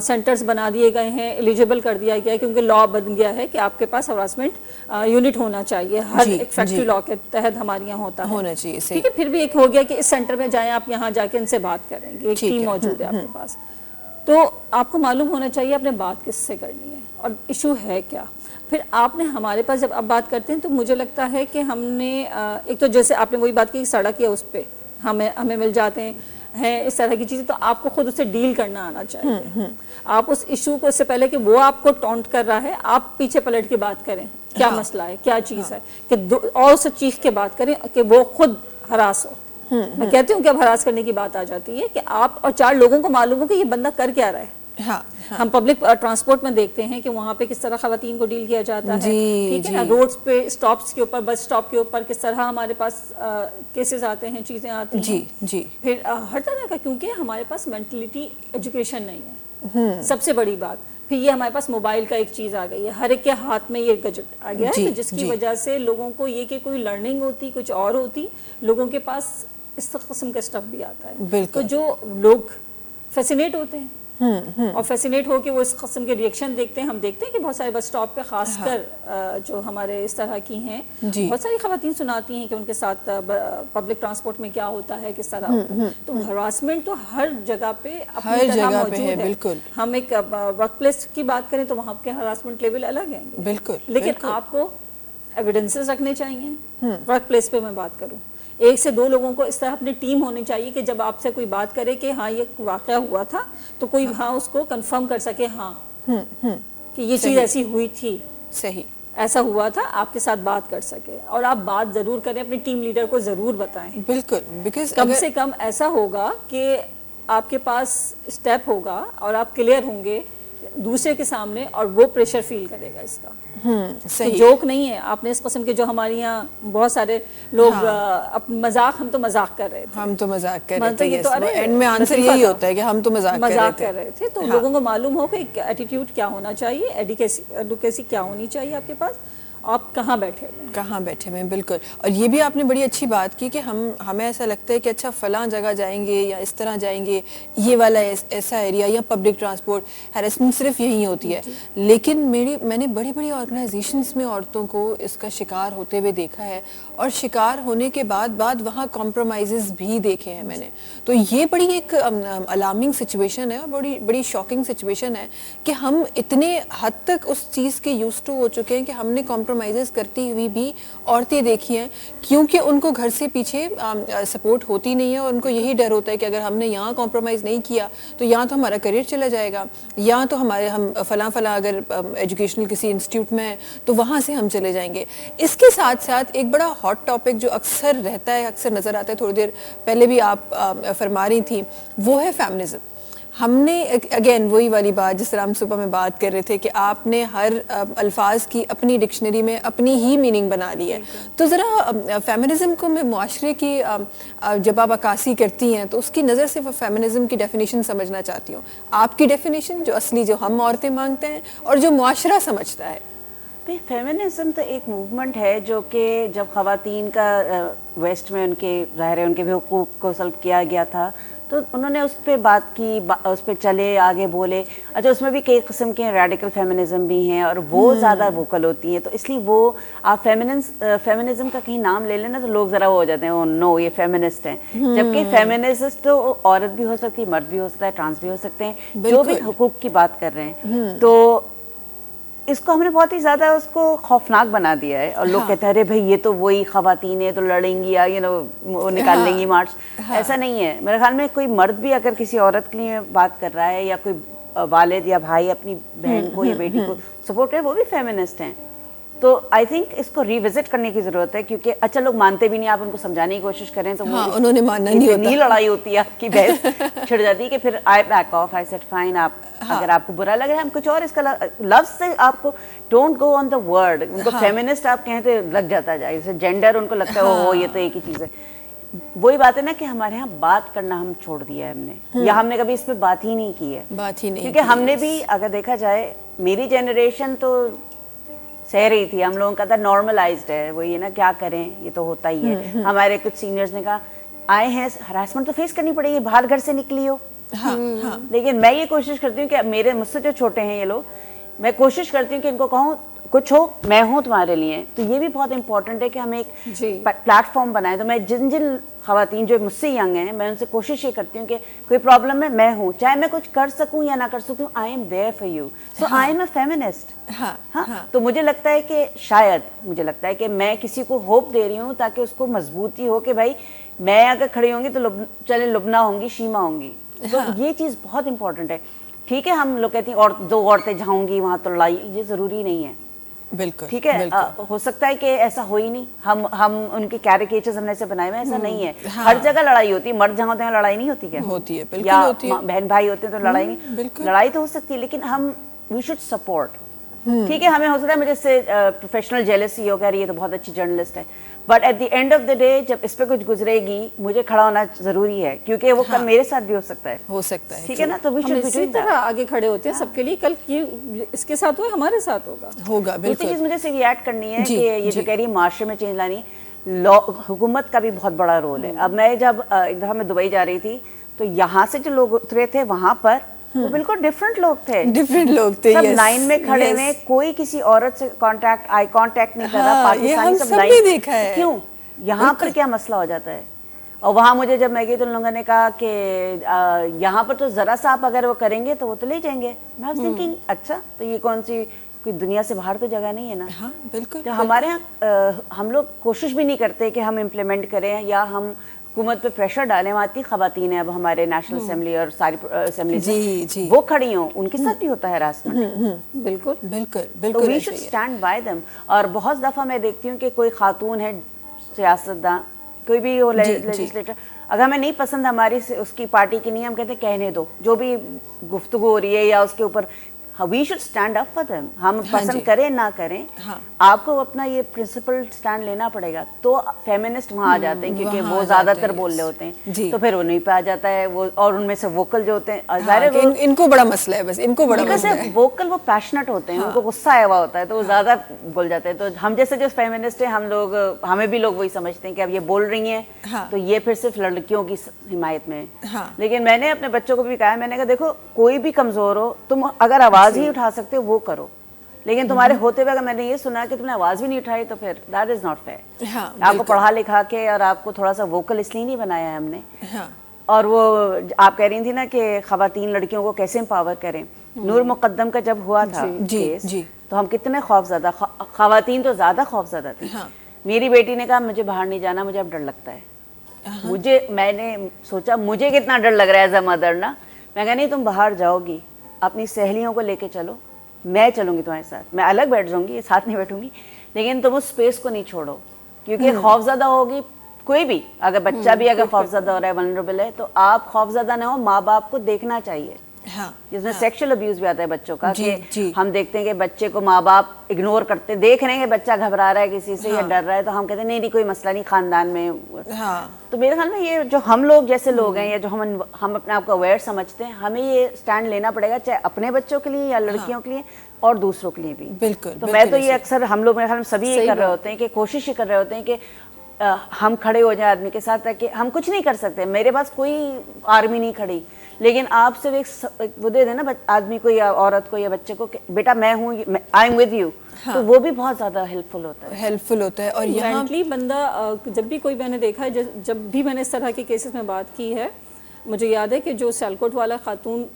سینٹرز بنا دیے گئے ہیں, ایلیجیبل کر دیا گیا ہے, کیونکہ لا بن گیا ہے کہ آپ کے پاس ہراسمنٹ یونٹ ہونا چاہیے, ہر ایک فیکٹری لا کے تحت ہمارے یہاں ہونا چاہیے. ٹھیک ہے, پھر بھی ایک ہو گیا کہ اس سینٹر میں جائیں, آپ یہاں جا کے ان سے بات کریں گے, ایک ٹیم موجود ہے آپ کے پاس. تو آپ کو معلوم ہونا چاہیے آپ نے بات کس سے کرنی ہے اور ایشو ہے کیا. پھر آپ نے ہمارے پاس جب آپ بات کرتے ہیں تو مجھے لگتا ہے کہ ہم نے ایک تو جیسے آپ نے وہی بات کی سڑک ہے, اس پہ ہمیں مل جاتے ہیں اس طرح کی چیزیں, تو آپ کو خود اسے ڈیل کرنا آنا چاہیے. آپ اس ایشو کو, اس سے پہلے کہ وہ آپ کو ٹونٹ کر رہا ہے, آپ پیچھے پلٹ کے بات کریں کیا مسئلہ ہے, کیا چیز ہے, کہ اور اسے چیخ کے بات کریں کہ وہ خود ہراس ہو. میں کہتی ہوں کہ اب ہراس کرنے کی بات آ جاتی ہے کہ آپ اور 4 لوگوں کو معلوم ہو کہ یہ بندہ کر کیا رہا ہے. ہم پبلک ٹرانسپورٹ میں دیکھتے ہیں کہ وہاں پہ کس طرح خواتین کو ڈیل کیا جاتا ہے, ٹھیک ہے نا, روڈز پہ, اسٹاپس کے اوپر, بس اسٹاپ کے اوپر کس طرح ہمارے پاس کیسز آتے ہیں, چیزیں آتی ہیں. پھر ہر طرح کا, کیونکہ ہمارے پاس مینٹلٹی ایجوکیشن نہیں ہے, سب سے بڑی بات. پھر یہ ہمارے پاس موبائل کا ایک چیز آ گئی ہے, ہر ایک کے ہاتھ میں یہ گیجٹ آ گیا ہے, جس کی وجہ سے لوگوں کو یہ کہ کوئی لرننگ ہوتی, کچھ اور ہوتی, لوگوں کے پاس اس قسم کا اسٹف بھی آتا ہے. تو جو لوگ فیسینیٹ ہوتے ہیں اور فیسینیٹ ہو کے وہ اس قسم کے ریئیکشن دیکھتے ہیں. ہم دیکھتے ہیں کہ بہت سارے بس اسٹاپ پہ خاص کر جو ہمارے اس طرح کی ہیں, بہت ساری خواتین سناتی ہیں کہ ان کے ساتھ پبلک ٹرانسپورٹ میں کیا ہوتا ہے, کس طرح ہوتا ہے. تو ہراسمنٹ تو ہر جگہ پہ اپنی طرح موجود ہے. بالکل. ہم ایک ورک پلیس کی بات کریں تو وہاں کے ہراسمنٹ لیول الگ ہیں, بالکل, لیکن آپ کو ایویڈنسز رکھنے چاہیے. ورک پلیس پہ میں بات کروں, 1 سے 2 لوگوں کو اس طرح اپنی ٹیم ہونی چاہیے کہ جب آپ سے کوئی بات کرے کہ ہاں یہ واقعہ ہوا تھا, تو کوئی ہاں اس کو کنفرم کر سکے, ہاں کہ یہ چیز ایسی ہوئی تھی, صحیح ایسا ہوا تھا, آپ کے ساتھ بات کر سکے. اور آپ بات ضرور کریں, اپنی ٹیم لیڈر کو ضرور بتائیں. بالکل, بیکاز کم سے کم ایسا ہوگا کہ آپ کے پاس اسٹیپ ہوگا اور آپ کلیئر ہوں گے دوسرے کے سامنے, اور وہ پریشر فیل کرے گا اس کا. صحیح جوک نہیں ہے. آپ نے اس قسم کے جو ہمارے یہاں بہت سارے لوگ مذاق, ہم تو مذاق کر رہے تھے, ہم تو مذاق کر رہے تھے, اینڈ میں آنسر یہی ہوتا ہے کہ ہم تو مذاق کر رہے تھے. تو لوگوں کو معلوم ہو کہ ایٹیٹیوڈ کیا ہونا چاہیے, ایڈوکیسی کیا ہونی چاہیے آپ کے پاس, آپ کہاں بیٹھے ہوئے ہیں. بالکل. اور یہ بھی آپ نے بڑی اچھی بات کی کہ ہمیں ایسا لگتا ہے کہ اچھا فلاں جگہ جائیں گے یا اس طرح جائیں گے, یہ والا ایسا ایریا یا پبلک ٹرانسپورٹ, ہیراسمنٹ صرف یہی ہوتی ہے. لیکن میں نے بڑی بڑی آرگنائزیشنز میں عورتوں کو اس کا شکار ہوتے ہوئے دیکھا ہے, اور شکار ہونے کے بعد وہاں کمپرومائزز بھی دیکھے ہیں میں نے. تو یہ بڑی ایک الارمنگ سچویشن ہے, اور بڑی شاکنگ سچویشن ہے کہ ہم اتنے حد تک اس چیز کے یوز ٹو ہو چکے ہیں کہ ہم نے کمپرومائزز کرتی ہوئی بھی عورتیں دیکھی ہیں, کیونکہ ان کو گھر سے پیچھے سپورٹ ہوتی نہیں ہے, اور ان کو یہی ڈر ہوتا ہے کہ اگر ہم نے یہاں کمپرومائز نہیں کیا تو یہاں تو ہمارا کریئر چلا جائے گا, یا تو ہم فلاں اگر ایجوکیشنل کسی انسٹیٹیوٹ میں ہیں تو وہاں سے ہم چلے جائیں گے. اس کے ساتھ ساتھ ایک بڑا ہاٹ ٹاپک جو اکثر رہتا ہے, اکثر نظر آتا ہے, تھوڑی دیر پہلے بھی آپ فرما رہی تھیں, وہ ہے فیمنزم. हमने अगेन वही वाली बात जिस तरह हम सुबह में बात कर रहे थे कि आपने हर अल्फाज की अपनी डिक्शनरी में अपनी ही मीनिंग बना ली है, तो ज़रा फेमिनिज़म को मैं मुआशरे की जब आप अक्कासी करती हैं तो उसकी नज़र से फेमिनिज़म की डेफिनेशन समझना चाहती हूँ, आपकी डेफिनेशन जो असली जो हम औरतें मांगते हैं और जो मुआशरा समझता है। भाई फेमिनिज्म तो एक मूवमेंट है जो कि जब ख़वातीन का वेस्ट में उनके ज़ाहिर है उनके भी हुकूक को सल्ब किया गया था तो उन्होंने उस पर बात की, उस पर चले, आगे बोले। अच्छा, उसमें भी कई किस्म के रेडिकल फेमिनिज्म भी हैं और वो ज़्यादा वोकल होती हैं, तो इसलिए वो आप फेमिनिज्म का कहीं नाम ले लेना तो लोग ज़रा वो हो जाते हैं, ओ नो ये फेमिनिस्ट हैं, जबकि फेमिनिस्ट तो औरत भी हो सकती है, मर्द भी हो सकता है, ट्रांस भी हो सकते हैं, जो भी हुकूक की बात कर रहे हैं। तो इसको हमने बहुत ही ज़्यादा उसको खौफनाक बना दिया है और लोग कहते हैं अरे भाई ये तो वही ख़वातीन है तो लड़ेंगी या वो निकाल लेंगी मार्च। ऐसा नहीं है। मेरे ख्याल में कोई मर्द भी अगर किसी औरत के लिए बात कर रहा है या कोई वालिद या भाई अपनी बहन को या बेटी को सपोर्ट करे, वो भी फेमिनिस्ट हैं। तो आई थिंक इसको रिविजिट करने की जरूरत है, क्योंकि अच्छा लोग मानते भी नहीं, आप उनको समझाने की कोशिश करें तो उन्होंने मानना नहीं होता, लड़ाई होती है, आपकी बहस छिड़ जाती है कि फिर I back off, I said fine, आप अगर आपको बुरा लग रहा है हम कुछ और इसका लफ्ज से आपको don't go on the word. उनको फेमिनिस्ट आप कहें तो लग जाता जाए, जैसे जेंडर उनको लगता है ओ ये तो एक ही चीज है। वही बात है ना कि हमारे यहाँ बात करना हम छोड़ दिया है हमने, या हमने कभी इस पे बात ही नहीं की है, बात ही नहीं, क्योंकि हमने भी अगर देखा जाए मेरी जनरेशन तो सह रही थी, हम लोगों का था नॉर्मलाइज्ड है, वो ये ना क्या करें ये तो होता ही है। हमारे कुछ सीनियर्स ने कहा आए हैं हरासमेंट तो फेस करनी पड़ेगी, बाहर घर से निकली हो। लेकिन मैं ये कोशिश करती हूँ कि मेरे मुझसे जो छोटे हैं ये लोग, मैं कोशिश करती हूँ कि इनको कहूँ कुछ हो मैं हूँ तुम्हारे लिए। तो ये भी बहुत इंपॉर्टेंट है कि हम एक प्लेटफॉर्म बनाए। तो मैं जिन जिन ख़वातीन जो मुझसे यंग हैं मैं उनसे कोशिश ये करती हूँ कि कोई प्रॉब्लम है मैं हूँ, चाहे मैं कुछ कर सकूँ या ना कर सकूँ, I am there for you, so I am a feminist. तो मुझे लगता है कि शायद मुझे लगता है कि मैं किसी को होप दे रही हूँ ताकि उसको मजबूती हो कि भाई मैं अगर खड़ी होंगी तो चले लुबना होंगी, शीमा होंगी। तो ये चीज़ बहुत इंपॉर्टेंट है। ठीक है, हम लोग कहते हैं और दो औरतें जाऊंगी वहाँ तो लड़ाई, ये ज़रूरी नहीं है। बिल्कुल ठीक है, हो सकता है कि ऐसा हो ही नहीं, हम उनके कैरिकेचर्स हमने ऐसे बनाए हुए, ऐसा नहीं है। हर जगह लड़ाई होती है, मर्द जहाँ होते हैं लड़ाई नहीं होती क्या? होती है, बिल्कुल या होती है। बहन भाई होते हैं तो लड़ाई नहीं, लड़ाई तो हो सकती है, लेकिन हम वी शुड सपोर्ट। ठीक है, हमें हो सकता है मुझे इससे प्रोफेशनल जेलसी हो, कह रही है तो बहुत अच्छी जर्नलिस्ट है, but at the end of the day जब इस पे कुछ गुजरेगी मुझे खड़ा होना जरूरी है, क्योंकि वो कल मेरे साथ भी हो सकता है। ठीक है ना, तो इसी तरह आगे खड़े होते हैं सबके लिए। कल ये इसके साथ हुआ हमारे साथ होगा। बिल्कुल। चीज मुझे सिर्फ ऐड करनी है कि ये जो कह रही है माशरे में चेंज लानी, हुकूमत का भी बहुत बड़ा रोल है। अब मैं जब एक दफा मैं दुबई जा रही थी तो यहाँ से जो लोग उतरे थे वहां पर वो बिल्कुल डिफरेंट लोग थे, सब लाइन में खड़े हुए, कोई किसी औरत से आई कांटेक्ट नहीं कर रहा। पाकिस्तानी सब लाइन देखा है। क्यों यहाँ पर क्या मसला हो जाता है? और वहां मुझे जब मैं गई तो लोगों ने कहा कि यहाँ पर तो जरा सा आप अगर वो करेंगे तो वो तो ले जाएंगे। मैं वाज थिंकिंग अच्छा तो ये कौन सी कोई दुनिया से बाहर तो जगह नहीं है ना। हाँ, बिल्कुल। तो हमारे यहाँ हम लोग कोशिश भी नहीं करते कि हम इम्प्लीमेंट करें या हम हुकूमत पे प्रेशर डालें। आती ख़वातीन है अब हमारे नेशनल असेंबली और सारी असेंबली वो खड़ी हों, उनके साथ भी होता है हरासमेंट। बिल्कुल बिल्कुल तो बिल्कुल, we should stand by them. और बहुत दफ़ा मैं देखती हूँ कि कोई खातून है सियासतदान, कोई भी हो लेजिस्लेटर, अगर हमें नहीं पसंद हमारी उसकी पार्टी की नहीं, हम कहते हैं कहने दो, जो भी गुफ्तगू हो रही है या उसके ऊपर we should stand up for them. हम पसंद करें ना करें, आपको अपना ये प्रिंसिपल स्टैंड लेना पड़ेगा। तो फेमिनिस्ट वहाँ आ जाते हैं क्योंकि वो ज्यादातर बोल रहे होते हैं, तो फिर उन्हीं पे आ जाता है वो। और उनमें से वोकल जो होते हैं इनको बड़ा मसला है, बस इनको बड़ा मसला है। वोकल वो पैशनेट होते हैं, उनको गुस्सा आया हुआ होता है तो वो ज्यादा बोल जाते हैं। तो हम जैसे जो फेमिनिस्ट है, हम लोग हमें भी लोग वही समझते हैं कि अब ये बोल रही हैं तो ये फिर सिर्फ लड़कियों की हिमायत में। लेकिन मैंने अपने बच्चों को भी कहा, मैंने कहा देखो कोई भी कमजोर हो, तुम अगर आवाज ही उठा सकते हो वो करो, लेकिन तुम्हारे होते हुए अगर मैंने ये सुना कि तुमने आवाज भी नहीं उठाई तो फिर दैट इज नॉट फेयर। आपको पढ़ा लिखा के और आपको थोड़ा सा वोकल इसलिए नहीं बनाया है हमने। और वो आप कह रही थी ना कि खवातीन लड़कियों को कैसे एम्पावर करें। नूर मुकद्दम का जब हुआ था केस, तो हम कितने खौफजदा, खवातीन तो ज्यादा खौफजदा थी। मेरी बेटी ने कहा मुझे बाहर नहीं जाना, मुझे अब डर लगता है। मैंने सोचा मुझे कितना डर लग रहा है एज अ मदर ना। मैं कहा नहीं तुम बाहर जाओगी, अपनी सहेलियों को लेके चलो, मैं चलूंगी तुम्हारे साथ, मैं अलग बैठ जाऊंगी, साथ नहीं बैठूंगी, लेकिन तुम उस स्पेस को नहीं छोड़ो, क्योंकि खौफजदा होगी कोई भी। अगर बच्चा भी अगर खौफजदा हो रहा है, वल्नरेबल है, तो आप खौफजदा ना हो, माँ बाप को देखना चाहिए। हाँ, जिसमें सेक्सुअल अब्यूज भी आता है बच्चों का, जी, कि जी। हम देखते हैं कि बच्चे को माँ बाप इग्नोर करते, देख रहे हैं कि बच्चा घबरा रहा है किसी से या डर रहा है, तो हम कहते हैं नहीं नहीं कोई मसला नहीं, खानदान में। हाँ, तो मेरे ख्याल में ये जो हम लोग जैसे लोग हैं, या जो हम अपने आप को अवेयर समझते हैं, हमें ये स्टैंड लेना पड़ेगा, चाहे अपने बच्चों के लिए या लड़कियों के लिए और दूसरों के लिए भी। बिल्कुल, तो मैं बिल्कुल तो ये ऐसे। अक्सर हम लोग मेरे ख्याल में सभी ये कर रहे होते हैं कि कोशिश ये कर रहे होते हैं कि हम खड़े हो जाए आदमी के साथ, ताकि हम कुछ नहीं कर सकते, मेरे पास कोई आर्मी नहीं खड़ी, लेकिन आप सिर्फ एक वो दे देना आदमी को या औरत को या बच्चे को कि बेटा मैं हूँ, आई एम विद यू, तो वो भी बहुत ज्यादा हेल्पफुल होता है। और यहाँ बंदा जब भी कोई मैंने देखा है, जब भी मैंने इस तरह के केसेस में बात की है, मुझे याद है कि जो सियालकोट वाला खातून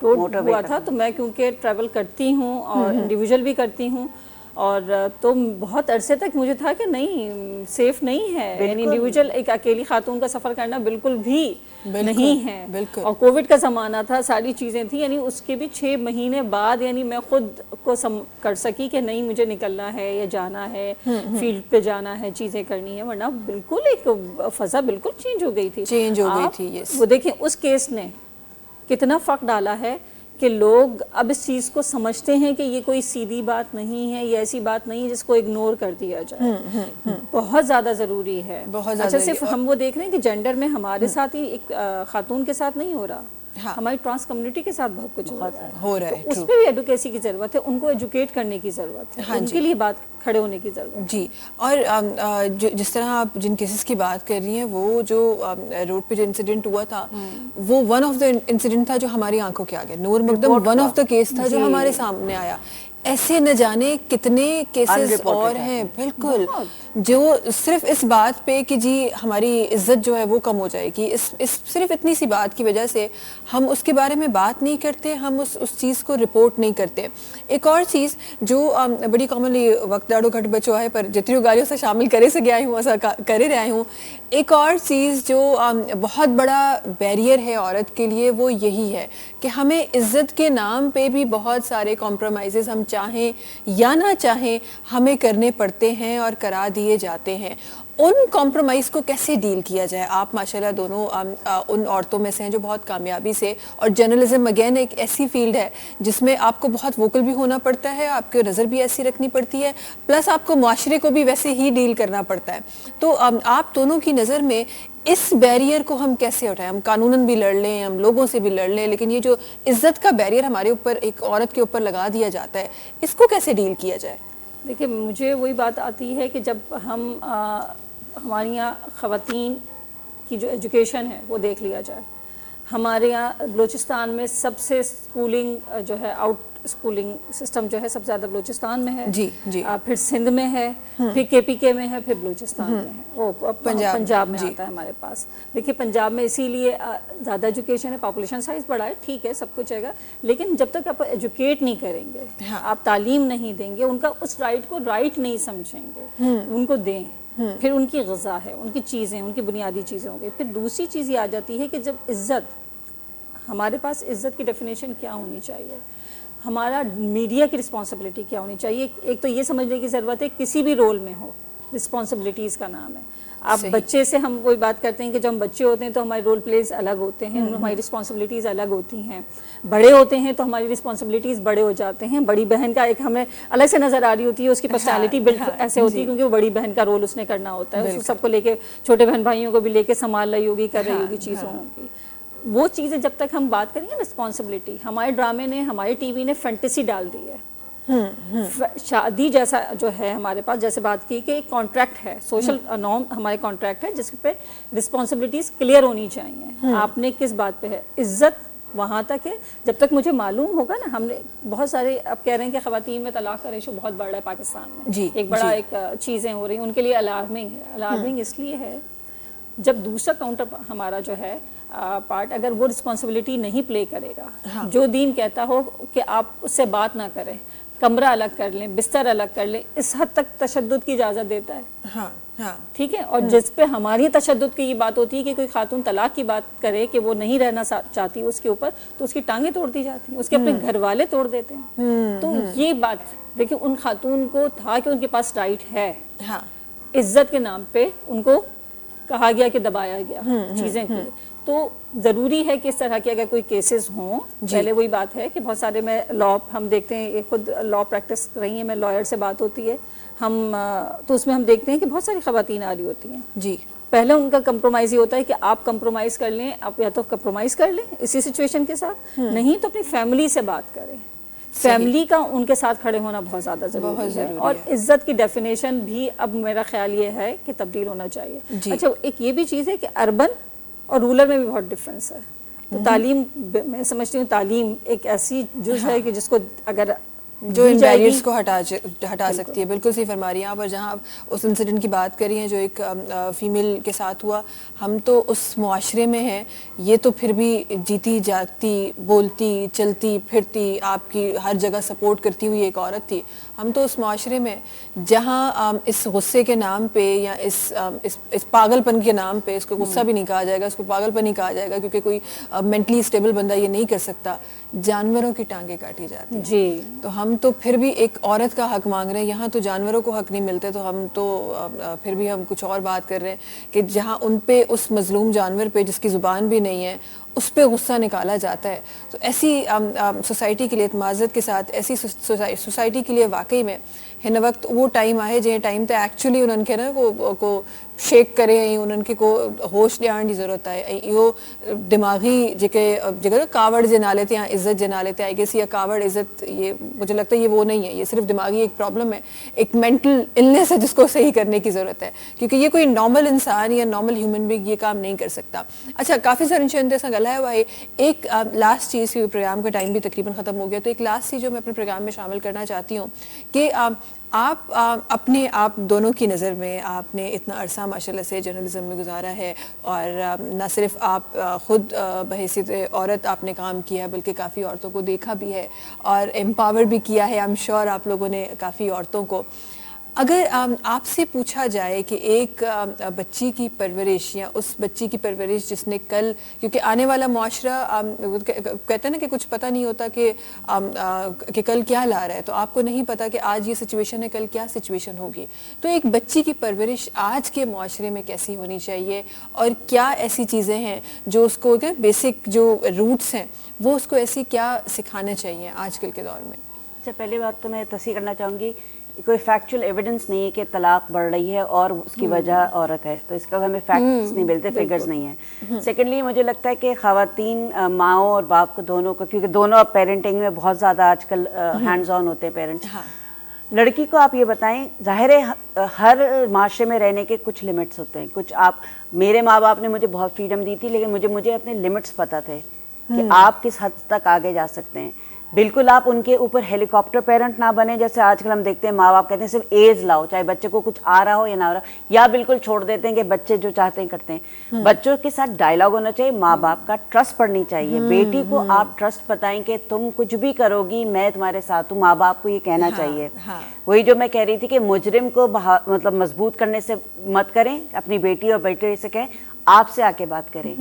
रोड हुआ था, तो मैं क्योंकि ट्रैवल करती हूँ और इंडिविजुअल भी करती हूँ, और तो बहुत अरसे तक मुझे था कि नहीं सेफ नहीं है, यानी इंडिविजुअल एक अकेली खातून का सफ़र करना बिल्कुल भी नहीं है। और कोविड का ज़माना था, सारी चीज़ें थी, यानी उसके भी 6 महीने बाद यानी मैं खुद को कर सकी कि नहीं मुझे निकलना है या जाना है, फील्ड पे जाना है, चीज़ें करनी है, वरना बिल्कुल एक फ़ज़ा बिल्कुल चेंज हो गई थी। वो देखें उस केस ने कितना फ़र्क डाला है कि लोग अब इस चीज़ को समझते हैं कि ये कोई सीधी बात नहीं है, ये ऐसी बात नहीं है जिसको इग्नोर कर दिया जाए। बहुत ज़्यादा ज़रूरी है। अच्छा, सिर्फ हम वो देख रहे हैं कि जेंडर में हमारे साथ ही एक खातून के साथ नहीं हो रहा, हमारी ट्रांस कम्युनिटी के साथ बहुत कुछ हो रहा है। तो उस पर भी एडुकेसी की ज़रूरत है, उनको एजुकेट करने की ज़रूरत है, उनके लिए बात खड़े होने की ज़रूरत है। जी, और जिस तरह आप जिन केसेस की बात कर रही हैं, वो जो रोड पे जो इंसिडेंट हुआ था, वो वन ऑफ द इंसिडेंट था जो हमारी आंखों के आगे, नूर मकदम वन ऑफ द केस था जो हमारे सामने आया। ऐसे न जाने कितने केसेस और हैं, बिल्कुल, जो सिर्फ इस बात पे कि जी हमारी इज्जत जो है वो कम हो जाएगी, इस सिर्फ इतनी सी बात की वजह से हम उसके बारे में बात नहीं करते, हम उस चीज़ को रिपोर्ट नहीं करते। एक और चीज़ जो बड़ी कॉमनली वक्त ॾाढो घटि बचो है, पर जेतिरियूं ॻाल्हियूं असां शामिल करे सघिया आहियूं, असां करे रहिया आहियूं। एक और चीज़ जो बहुत बड़ा बैरियर है औरत के लिए, वो यही है कि हमें इज्जत के नाम पे भी बहुत सारे कॉम्प्रोमाइज़ हम चाहें या ना चाहें हमें करने पड़ते हैं और करा दिए जाते हैं। उन कॉम्प्रोमाइज़ को कैसे डील किया जाए? आप माशाल्लाह दोनों उन औरतों में से हैं जो बहुत कामयाबी से, और जर्नलिज्म अगेन एक ऐसी फील्ड है जिसमें आपको बहुत वोकल भी होना पड़ता है, आपकी नज़र भी ऐसी रखनी पड़ती है, प्लस आपको मुआशरे को भी वैसे ही डील करना पड़ता है। तो आप दोनों की नज़र में इस बैरियर को हम कैसे उठाएं? हम कानूनन भी लड़ लें, हम लोगों से भी लड़ लें, लेकिन ये जो इज्जत का बैरियर हमारे ऊपर एक औरत के ऊपर लगा दिया जाता है, इसको कैसे डील किया जाए? देखिए, मुझे वही बात आती है कि जब हम हमारे यहाँ ख़वातीन की जो एजुकेशन है वो देख लिया जाए, हमारे यहाँ बलूचिस्तान में सबसे स्कूलिंग जो है, आउट स्कूलिंग सिस्टम जो है सबसे ज़्यादा बलूचिस्तान में है। जी, जी। फिर सिंध में है, फिर KPK में है, फिर बलूचिस्तान में है, वो पंजाब में आता है हमारे पास। देखिए, पंजाब में इसीलिए ज़्यादा एजुकेशन है, पॉपुलेशन साइज बड़ा है, ठीक है, सब कुछ है, लेकिन जब तक आप एजुकेट नहीं करेंगे, आप तालीम नहीं देंगे, उनका उस राइट को राइट नहीं समझेंगे, उनको दें, फिर उनकी ग़िज़ा है, उनकी चीज़ें, उनकी बुनियादी चीज़ें होंगी। फिर दूसरी चीज़ ये आ जाती है कि जब इज़्ज़त, हमारे पास इज़्ज़त की डेफिनेशन क्या होनी चाहिए, हमारा मीडिया की रिस्पॉन्सिबिलिटी क्या होनी चाहिए। एक तो ये समझने की ज़रूरत है, किसी भी रोल में हो, रिस्पॉन्सिबिलिटीज़ का नाम है। आप बच्चे से हम वही बात करते हैं कि जब हम बच्चे होते हैं तो हमारे रोल प्लेज अलग होते हैं, हमारी रिस्पॉन्सिबिलिटीज़ अलग होती हैं। बड़े होते हैं तो हमारी रिस्पॉन्सिबिलिटीज़ बड़े हो जाते हैं। बड़ी बहन का एक हमें अलग से नज़र आ रही होती है, उसकी पर्सनैलिटी बिल्कुल ऐसे होती है, क्योंकि वो बड़ी बहन का रोल उसने करना होता है, उसको सबको लेके, छोटे बहन भाइयों को भी लेके संभाल रही होगी, कर रही होगी चीज़ों की। वो चीज़ें जब तक हम बात करेंगे रिस्पॉन्सिबिलिटी, हमारे ड्रामे ने, हमारे TV ने फैंटेसी डाल दी है। शादी जैसा जो है हमारे पास, जैसे बात की कि एक कॉन्ट्रैक्ट है, सोशल नॉर्म हमारे कॉन्ट्रैक्ट है, जिस पे रिस्पॉन्सिबिलिटीज़ क्लियर होनी चाहिए। आपने किस बात पे है, इज्जत वहाँ तक है जब तक मुझे मालूम होगा ना। हमने बहुत सारे, अब कह रहे हैं कि ख़वातीन में तलाक का रेशो बहुत बढ़ रहा है पाकिस्तान में, जी, एक बड़ा एक चीज़ें हो रही हैं, उनके लिए अलार्मिंग है। अलार्मिंग इसलिए है जब दूसरा काउंटर हमारा जो है पार्ट, अगर वो रिस्पॉन्सिबिलिटी नहीं प्ले करेगा, जो दीन कहता हो कि आप उससे बात ना करें, कमरा अलग कर लें, बिस्तर अलग कर लें, इस हद तक तशद्दुद की इजाज़त देता है। हाँ, ठीक है। और जिस पे हमारी तशद्दुद की ये बात होती है कि कोई खातून तलाक की बात करे कि वो नहीं रहना चाहती उसके ऊपर, तो उसकी टांगें तोड़ दी जाती हैं, उसके अपने घर वाले तोड़ देते हैं। तो ये बात देखिए, उन खातून को था कि उनके पास राइट है, इज्जत के नाम पे उनको کہا گیا کہ دبایا گیا چیزیں کی. تو ضروری ہے کہ اس طرح کے اگر کوئی کیسز ہوں, پہلے وہی بات ہے کہ بہت سارے میں لا ہم دیکھتے ہیں, خود لا پریکٹس رہی ہیں, میں لائر سے بات ہوتی ہے ہم تو اس میں ہم دیکھتے ہیں کہ بہت ساری خواتین آ رہی ہوتی ہیں. جی, پہلے ان کا کمپرومائز یہ ہوتا ہے کہ آپ کمپرومائز کر لیں, آپ یا تو کمپرومائز کر لیں اسی سچویشن کے ساتھ, نہیں تو اپنی فیملی سے بات کریں. فیملی کا ان کے ساتھ کھڑے ہونا بہت زیادہ ضروری ہے, اور عزت کی ڈیفینیشن بھی اب میرا خیال یہ ہے کہ تبدیل ہونا چاہیے. اچھا, ایک یہ بھی چیز ہے کہ اربن اور رورل میں بھی بہت ڈفرینس ہے. تو تعلیم, میں سمجھتی ہوں تعلیم ایک ایسی جز ہے کہ جس کو اگر جو ان بیریئرز کو ہٹا سکتی ہے. بالکل صحیح فرما رہی ہیں آپ. اور جہاں آپ اس انسیڈنٹ کی بات کر رہی ہیں جو ایک فیمیل کے ساتھ ہوا, ہم تو اس معاشرے میں ہیں, یہ تو پھر بھی جیتی جاگتی, بولتی, چلتی پھرتی, آپ کی ہر جگہ سپورٹ کرتی ہوئی ایک عورت تھی. ہم تو اس معاشرے میں جہاں اس غصے کے نام پہ یا اس پاگل پن کے نام پہ, اس کو غصہ بھی نہیں کہا جائے گا, اس کو پاگل پن نہیں کہا جائے گا کیونکہ کوئی مینٹلی اسٹیبل بندہ یہ نہیں کر سکتا, جانوروں کی ٹانگیں کاٹی جاتی ہیں. جی, تو ہم تو پھر بھی ایک عورت کا حق مانگ رہے ہیں, یہاں تو جانوروں کو حق نہیں ملتے, تو ہم تو پھر بھی ہم کچھ اور بات کر رہے ہیں کہ جہاں ان پہ, اس مظلوم جانور پہ جس کی زبان بھی نہیں ہے, اس پہ غصہ نکالا جاتا ہے. تو ایسی سوسائٹی کے لیے معذرت کے ساتھ, ایسی سوسائٹی کے لیے واقعی میں ہن وقت وہ ٹائم آئے جہاں ٹائم تے ایکچولی انہوں کے نا کو شیک کرے, انہوں کے کو ہوش ڈیان کی ضرورت ہے. یہ دماغی جگہ کاوڑ جے نالے تھے, عزت جے نالے تھے, آئی گیس یہ کاوڑ عزت, یہ مجھے لگتا ہے یہ وہ نہیں ہے, یہ صرف دماغی ایک پرابلم ہے, ایک مینٹل النیس ہے جس کو صحیح کرنے کی ضرورت ہے, کیونکہ یہ کوئی نارمل انسان یا نارمل ہیومن بینگ یہ کام نہیں کر سکتا. اچھا, کافی سارے چند ایسا گلا ہے ہوا ہے. ایک لاسٹ چیز کی, پروگرام کا ٹائم بھی تقریباً ختم ہو گیا, تو ایک لاسٹ چیز جو میں اپنے پروگرام میں شامل کرنا چاہتی ہوں کہ آپ اپنے آپ دونوں کی نظر میں, آپ نے اتنا عرصہ ماشاءاللہ سے جرنلزم میں گزارا ہے, اور نہ صرف آپ خود بحیثیت عورت آپ نے کام کیا ہے بلکہ کافی عورتوں کو دیکھا بھی ہے اور امپاور بھی کیا ہے. آئی ایم شیور آپ لوگوں نے کافی عورتوں کو. اگر آپ سے پوچھا جائے کہ ایک بچی کی پرورش, یا اس بچی کی پرورش جس نے کل, کیونکہ آنے والا معاشرہ کہتے ہیں نا کہ کچھ پتہ نہیں ہوتا کہ کل کیا لا رہا ہے, تو آپ کو نہیں پتا کہ آج یہ سچویشن ہے, کل کیا سچویشن ہوگی. تو ایک بچی کی پرورش آج کے معاشرے میں کیسی ہونی چاہیے, اور کیا ایسی چیزیں ہیں جو اس کو بیسک جو روٹس ہیں وہ اس کو ایسی کیا سکھانے چاہیے آج کل کے دور میں؟ اچھا, پہلی بات تو میں تصحیح کرنا چاہوں گی, کوئی فیکچوئل ایویڈنس نہیں ہے کہ طلاق بڑھ رہی ہے اور اس کی وجہ عورت ہے, تو اس کا ہمیں فیکٹس نہیں ملتے, فگرز نہیں ہیں. سیکنڈلی مجھے لگتا ہے کہ خواتین ماؤں اور باپ کو دونوں کو, کیونکہ دونوں اب پیرنٹنگ میں بہت زیادہ آج کل ہینڈز آن ہوتے ہیں پیرنٹس. لڑکی کو آپ یہ بتائیں, ظاہر ہے ہر معاشرے میں رہنے کے کچھ لمٹس ہوتے ہیں, کچھ آپ, میرے ماں باپ نے مجھے بہت فریڈم دی تھی, لیکن مجھے اپنے لمٹس پتہ تھے کہ آپ کس حد تک آگے جا سکتے ہیں. بالکل آپ ان کے اوپر ہیلی کاپٹر پیرنٹ نہ بنے, جیسے آج کل ہم دیکھتے ہیں ماں باپ کہتے ہیں صرف ایز لاؤ, چاہے بچے کو کچھ آ رہا ہو یا نہ آ رہا, یا بالکل چھوڑ دیتے ہیں کہ بچے جو چاہتے ہیں کرتے ہیں. بچوں کے ساتھ ڈائلاگ ہونا چاہیے, ماں باپ کا ٹرسٹ پڑنی چاہیے. بیٹی کو آپ ٹرسٹ بتائیں کہ تم کچھ بھی کرو گی میں تمہارے ساتھ ہوں, ماں باپ کو یہ کہنا چاہیے. وہی جو میں کہہ رہی تھی کہ مجرم کو مطلب مضبوط کرنے سے مت کریں, اپنی بیٹی اور بیٹے سے کہیں آپ سے آ کے بات کریں.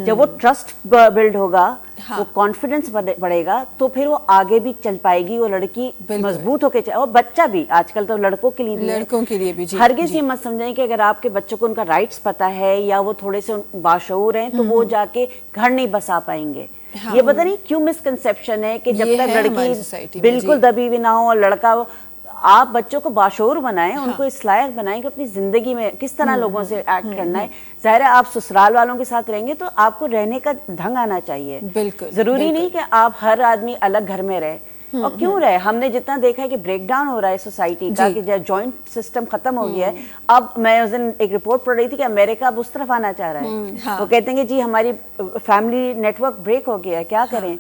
جب وہ ٹرسٹ بلڈ ہوگا, وہ کانفیڈنس بڑھے گا, تو پھر وہ آگے بھی چل پائے گی, وہ لڑکی مضبوط ہو کے اور بچہ بھی, آج کل تو لڑکوں کے لیے بھی ہرگز یہ مت سمجھیں کہ اگر آپ کے بچوں کو ان کا رائٹس پتہ ہے یا وہ تھوڑے سے باشعور ہیں تو وہ جا کے گھر نہیں بسا پائیں گے. یہ پتہ نہیں کیوں مسکنسیپشن ہے کہ جب تک لڑکی بالکل دبی ہوئی نہ ہو اور لڑکا ہو, آپ بچوں کو باشعور بنائیں, ان کو اس لائق بنائیں کہ اپنی زندگی میں کس طرح لوگوں سے ایکٹ کرنا ہے. ظاہر ہے آپ سسرال والوں کے ساتھ رہیں گے تو آپ کو رہنے کا ڈھنگ آنا چاہیے. ضروری نہیں کہ آپ ہر آدمی الگ گھر میں رہے, اور کیوں رہے. ہم نے جتنا دیکھا ہے کہ بریک ڈاؤن ہو رہا ہے سوسائٹی کا, کہ جوائنٹ سسٹم ختم ہو گیا ہے. اب میں اس دن ایک رپورٹ پڑھ رہی تھی کہ امریکہ اب اس طرف آنا چاہ رہا ہے. وہ کہتے ہیں کہ جی ہماری فیملی نیٹ ورک بریک ہو گیا ہے, کیا کریں.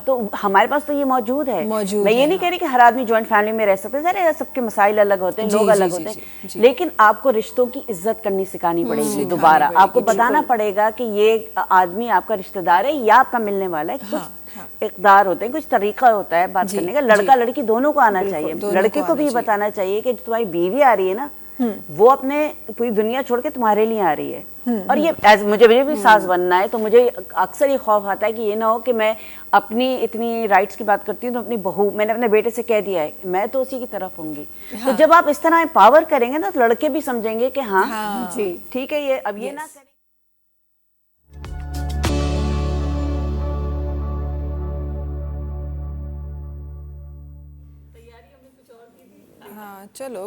تو ہمارے پاس تو یہ موجود ہے. میں یہ نہیں کہہ رہی کہ ہر آدمی جوائنٹ فیملی میں رہ سکتے ہیں, ذرا سب کے مسائل الگ ہوتے ہیں, لوگ الگ ہوتے ہیں, لیکن آپ کو رشتوں کی عزت کرنی سکھانی پڑے گی. دوبارہ آپ کو بتانا پڑے گا کہ یہ آدمی آپ کا رشتہ دار ہے یا آپ کا ملنے والا ہے. کچھ اقدار ہوتے ہیں, کچھ طریقہ ہوتا ہے بات کرنے کا. لڑکا لڑکی دونوں کو آنا چاہیے. لڑکے کو بھی بتانا چاہیے کہ تمہاری بیوی آ رہی ہے نا, वो अपने पूरी दुनिया छोड़ के तुम्हारे लिए आ रही है। और ये एज मुझे भी सास बनना है, तो मुझे अक्सर ये खौफ आता है कि ये ना हो कि मैं अपनी इतनी राइट्स की बात करती हूँ तो अपनी बहू, मैंने अपने बेटे से कह दिया है मैं तो उसी की तरफ होंगी। तो जब आप इस तरह पावर करेंगे ना तो लड़के भी समझेंगे कि हाँ जी ठीक है, ये अब ये ना करें। हाँ चलो